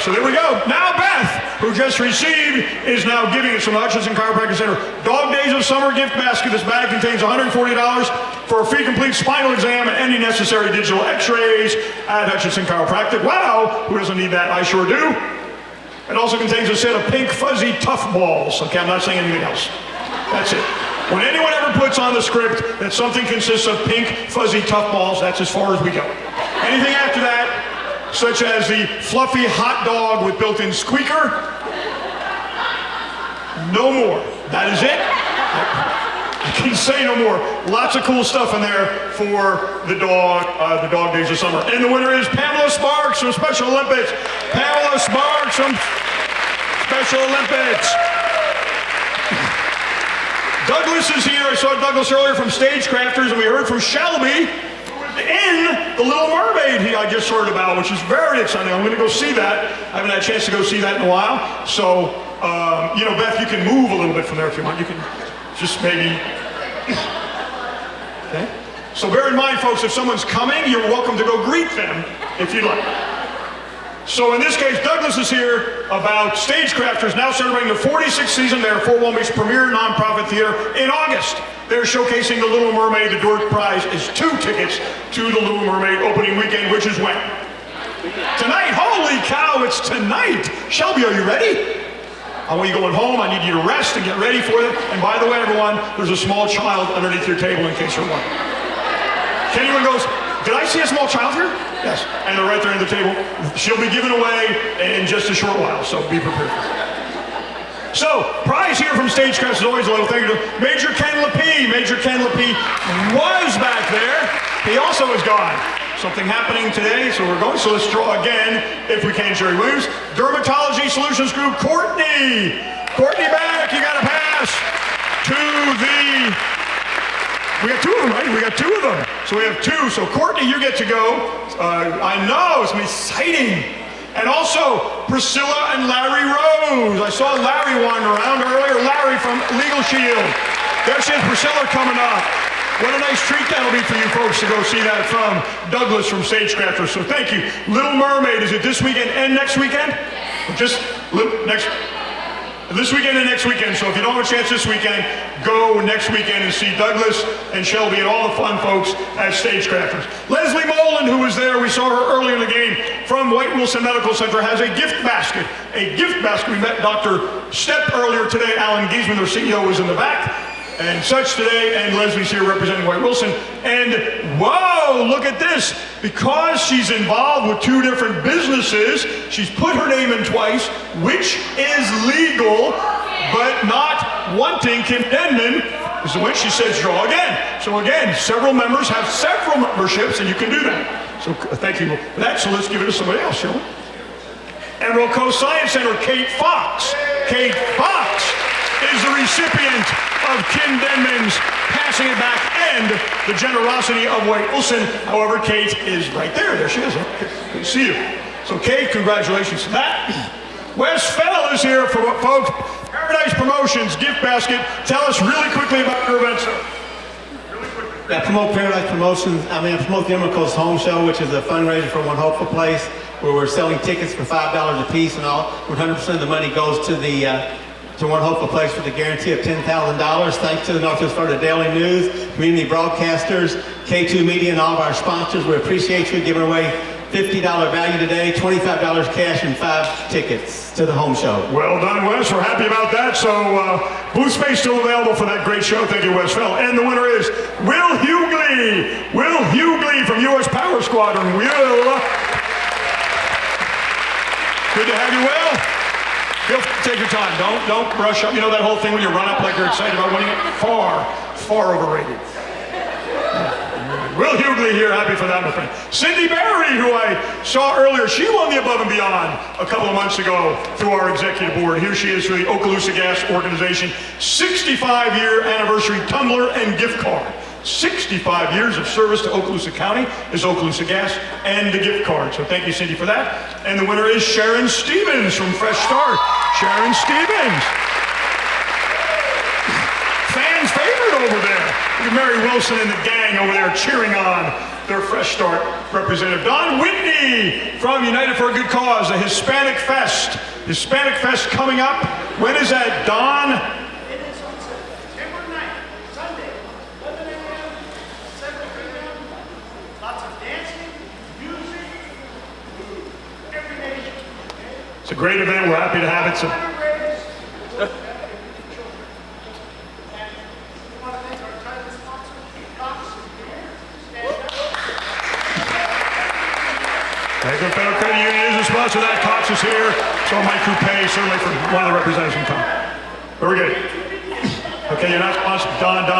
So there we go. Now Beth, who just received, is now giving it from the Hutchinson Chiropractic Center. Dog Days of Summer gift basket. This bag contains $140 for a free complete spinal exam and any necessary digital x-rays at Hutchinson Chiropractic. Wow, who doesn't need that? I sure do. It also contains a set of pink fuzzy tough balls. Okay, I'm not saying anything else. That's it. When anyone ever puts on the script that something consists of pink fuzzy tough balls, that's as far as we go. Anything after that, such as the fluffy hot dog with built-in squeaker, no more. That is it. I can say no more. Lots of cool stuff in there for the dog days of summer. And the winner is Pamela Sparks from Special Olympics. Pamela Sparks from Special Olympics. Douglas is here. I saw Douglas earlier from Stagecrafters, and we heard from Shelby, who was in The Little Mermaid I just heard about, which is very exciting. I'm going to go see that. I haven't had a chance to go see that in a while. So, Beth, you can move a little bit from there if you want. You can just maybe... Okay. So bear in mind, folks, if someone's coming, you're welcome to go greet them if you'd like. So in this case, Douglas is here about Stagecrafters now celebrating the 46th season. They're Fort Walton Beach's premier nonprofit theater in August. They're showcasing The Little Mermaid. The door prize is 2 tickets to The Little Mermaid opening weekend, which is when? Tonight. Holy cow, it's tonight. Shelby, are you ready? I want you going home. I need you to rest and get ready for it. And by the way, everyone, there's a small child underneath your table in case you're wondering. Anyone goes, did I see a small child here? Yes. And they're right there at the table. She'll be given away in just a short while, so be prepared. So, prize here from Stagecraft is always a little thank you to Major Ken Lapie. Major Ken Lapie was back there. He also is gone. Something happening today, so we're going. So let's draw again, if we can, Jerry Williams. Dermatology Solutions Group, Courtney. Courtney back, you got to pass to the... We got 2 of them, right? We got 2 of them. So we have 2. So Courtney, you get to go. I know, it's going to be exciting. And also, Priscilla and Larry Rose. I saw Larry wandering around earlier. Larry from Legal Shield. There she is, Priscilla coming up. What a nice treat that'll be for you folks to go see that from Douglas from Stagecrafters. So thank you. Little Mermaid, is it this weekend and next weekend? Just this weekend and next weekend. So if you don't have a chance this weekend, go next weekend and see Douglas and Shelby and all the fun folks at Stagecrafters. Leslie Molan, who was there, we saw her earlier in the game, from White Wilson Medical Center, has a gift basket. A gift basket. We met Dr. Stepp earlier today. Alan Giesman, their CEO, was in the back. And such today, and Leslie's here representing White Wilson. And whoa, look at this. Because she's involved with 2 different businesses, she's put her name in twice, which is legal, but not wanting. Kim Denman is the which she says draw again. So again, several members have several memberships, and you can do that. So thank you for that. So let's give it to somebody else, shall we? Emerald Coast Science Center, Kate Fox. Kate Fox is the recipient of Kim Denman's passing it back and the generosity of White Wilson. However, Kate is right there. There she is. Good to see you. So Kate, congratulations to that. Wes Fell is here for what, folks? Paradise Promotions gift basket. Tell us really quickly about your event, sir. I promote Paradise Promotions. I promote the Emerald Coast Home Show, which is a fundraiser for One Hopeful Place, where we're selling tickets for $5 a piece, and all 100% of the money goes to the to One Hopeful Place with a guarantee of $10,000. Thanks to the Northwest Florida Daily News, community broadcasters, K2 Media, and all of our sponsors. We appreciate you giving away $50 value today, $25 cash, and 5 tickets to the home show. Well done, Wes. We're happy about that. So booth space still available for that great show. Thank you, Wes Fell. And the winner is Will Hughley. Will Hughley from U.S. Power Squadron. Will. Good to have you, Will. Take your time. Don't rush up. You know that whole thing when you run up like you're excited about winning it? Far overrated. Will Hughley here, happy for that, my friend. Cindy Berry, who I saw earlier, she won the Above and Beyond a couple of months ago through our executive board. Here she is for the Okaloosa Gas Organization 65-year anniversary tumbler and gift card. 65 years of service to Okaloosa County is Okaloosa Gas and the gift card. So thank you, Cindy, for that. And the winner is Sharon Stevens from Fresh Start. Sharon Stevens. Fans favorite over there. Look at Mary Wilson and the gang over there cheering on their Fresh Start representative. Don Whitney from United for a Good Cause, the Hispanic Fest. Hispanic Fest coming up. When is that, Don? It is on September 9th, Sunday, 11 a.m., 7 p.m. Lots of dancing, music, every nation. It's a great event. We're happy to have it. So. Eglin Federal Credit Union is a sponsor of that. Cox is here. So Mike Coupe, certainly from one of the representatives from Tom. Very good. Okay, you're not sponsored. Don.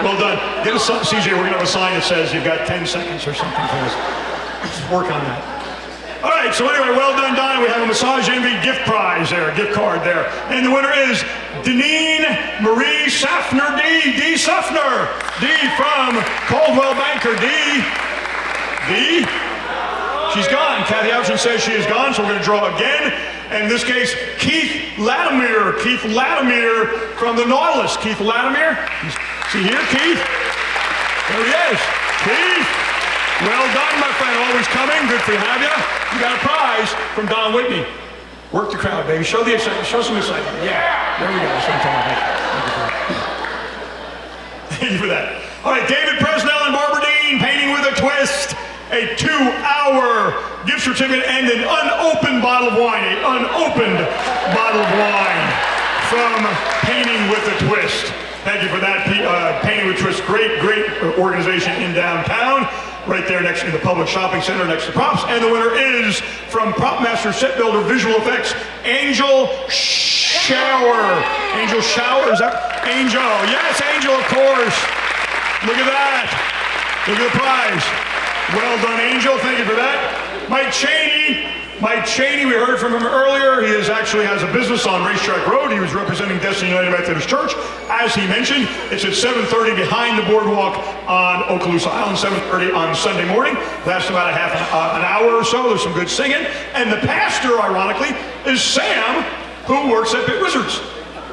Well done. Get us something, CJ. We're going to have a sign that says you've got 10 seconds or something for us. Let's work on that. All right, so anyway, well done, Donna. We have a Massage Envy gift prize there, gift card there. And the winner is Deneen Marie Safner, D. Safner. D from Caldwell Banker. D. She's gone. Kathy Houchin says she is gone, so we're going to draw again. And in this case, Keith Latimer from the Nautilus. Keith Latimer. See here, Keith? There he is. Keith. Well done, my friend. Always coming. Good to have you. You got a prize from Don Whitney. Work the crowd, baby. Show the excitement. Show some excitement. Yeah. There we go. That's what I'm talking about. Thank you for that. All right, David Presnell and Barbara Dean, Painting with a Twist. A 2-hour gift certificate and an unopened bottle of wine. An unopened bottle of wine from Painting with a Twist. Thank you for that, Painting with a Twist. Great organization in downtown. Right there next to the public shopping center, next to Props. And the winner is from Prop Master Set Builder Visual Effects, Angel Shower. Angel Shower, is that? Angel, yes, Angel, of course. Look at that. Look at the prize. Well done, Angel, thank you for that. Mike Cheney, we heard from him earlier. He actually has a business on Racetrack Road. He was representing Destiny United Methodist Church. As he mentioned, it's at 7:30 behind the boardwalk on Okaloosa Island, 7:30 on Sunday morning. Lasts about an hour or so. There's some good singing. And the pastor, ironically, is Sam, who works at BitWizards.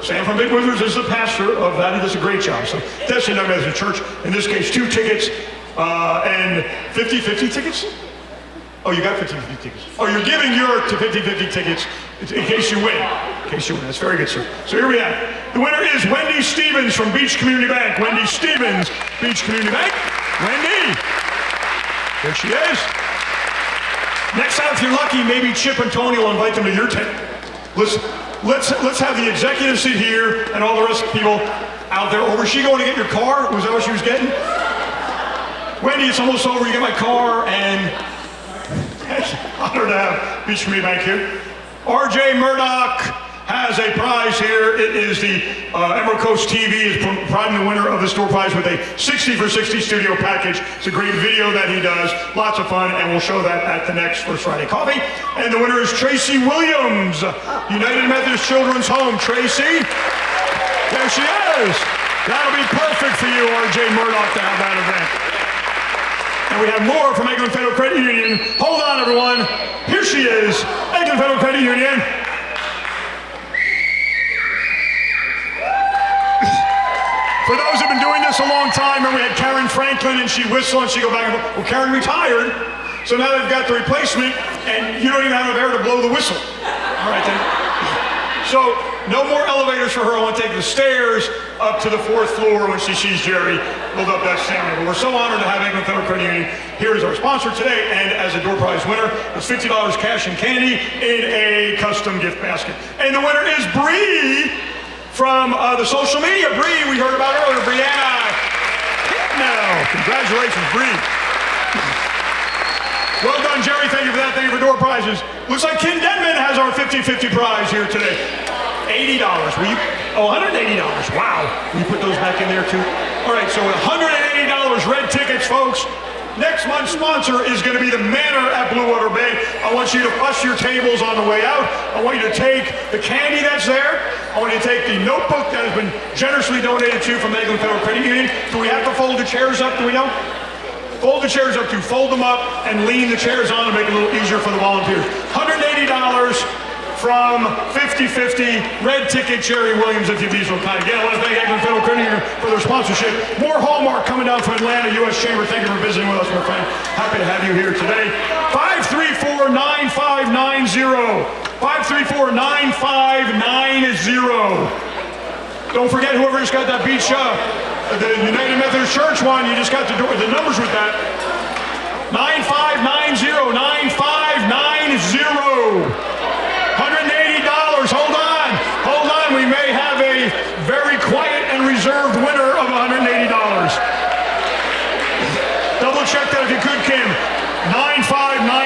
Sam from BitWizards is the pastor of that. He does a great job. So Destiny United Methodist Church, in this case, 2 tickets and 50-50 tickets. Oh, you got 50-50 tickets. Oh, you're giving your 50-50 tickets in case you win. That's very good, sir. So here we have. The winner is Wendy Stevens from Beach Community Bank. Wendy Stevens, Beach Community Bank. Wendy. There she is. Next time, if you're lucky, maybe Chip and Tony will invite them to your tent. Let's have the executives sit here and all the rest of the people out there. Or was she going to get your car? Was that what she was getting? Wendy, it's almost over. You get my car and... Honored to have Beach Community Bank here. RJ Murdoch has a prize here. It is the Emerald Coast TV is providing the winner of the store prize with a 60 for 60 studio package. It's a great video that he does. Lots of fun, and we'll show that at the next First Friday Coffee. And the winner is Tracy Williams, United Methodist Children's Home. Tracy, there she is. That'll be perfect for you, RJ Murdoch, to have that event. And we have more from Eglin Federal Credit Union. Hold on, everyone. Here she is, Eglin Federal Credit Union. For those who've been doing this a long time, remember we had Karen Franklin, and she'd whistle, and she'd go back and forth. Well, Karen retired, so now they've got the replacement, and you don't even have air to blow the whistle. All right, then. So, no more elevators for her. I want to take the stairs up to the 4th floor when she sees Jerry build up that stamina. But we're so honored to have Eglin Federal Credit Union here as our sponsor today, and as a door prize winner, it's $50 cash and candy in a custom gift basket. And the winner is Bree from the social media. Bree, we heard about earlier. Brianna. Now, congratulations, Bree. Well done, Jerry. Thank you for that. Thank you for door prizes. Looks like Ken Denman has our 50-50 prize here today. $80. Will you? Oh, $180. Wow. Will you put those back in there, too? All right, so $180 red tickets, folks. Next month's sponsor is going to be the Manor at Blue Water Bay. I want you to bust your tables on the way out. I want you to take the candy that's there. I want you to take the notebook that has been generously donated to you from Eglin Federal Credit Union. Do we have to fold the chairs up? Do we know? Fold the chairs up, fold them up and lean the chairs on to make it a little easier for the volunteers. $180 from 50/50 Red Ticket Jerry Williams, if you'd be so kind. Again, I want to thank Eglin Federal Credit Union for their sponsorship. More Hallmark coming down from Atlanta, U.S. Chamber. Thank you for visiting with us, my friend. Happy to have you here today. 534-9590. 534-9590. Don't forget, whoever just got that beach, the United Methodist Church one, you just got the numbers with that. 9590, 9590. $180. Hold on. We may have a very quiet and reserved winner of $180. Double check that if you could, Kim. 9590.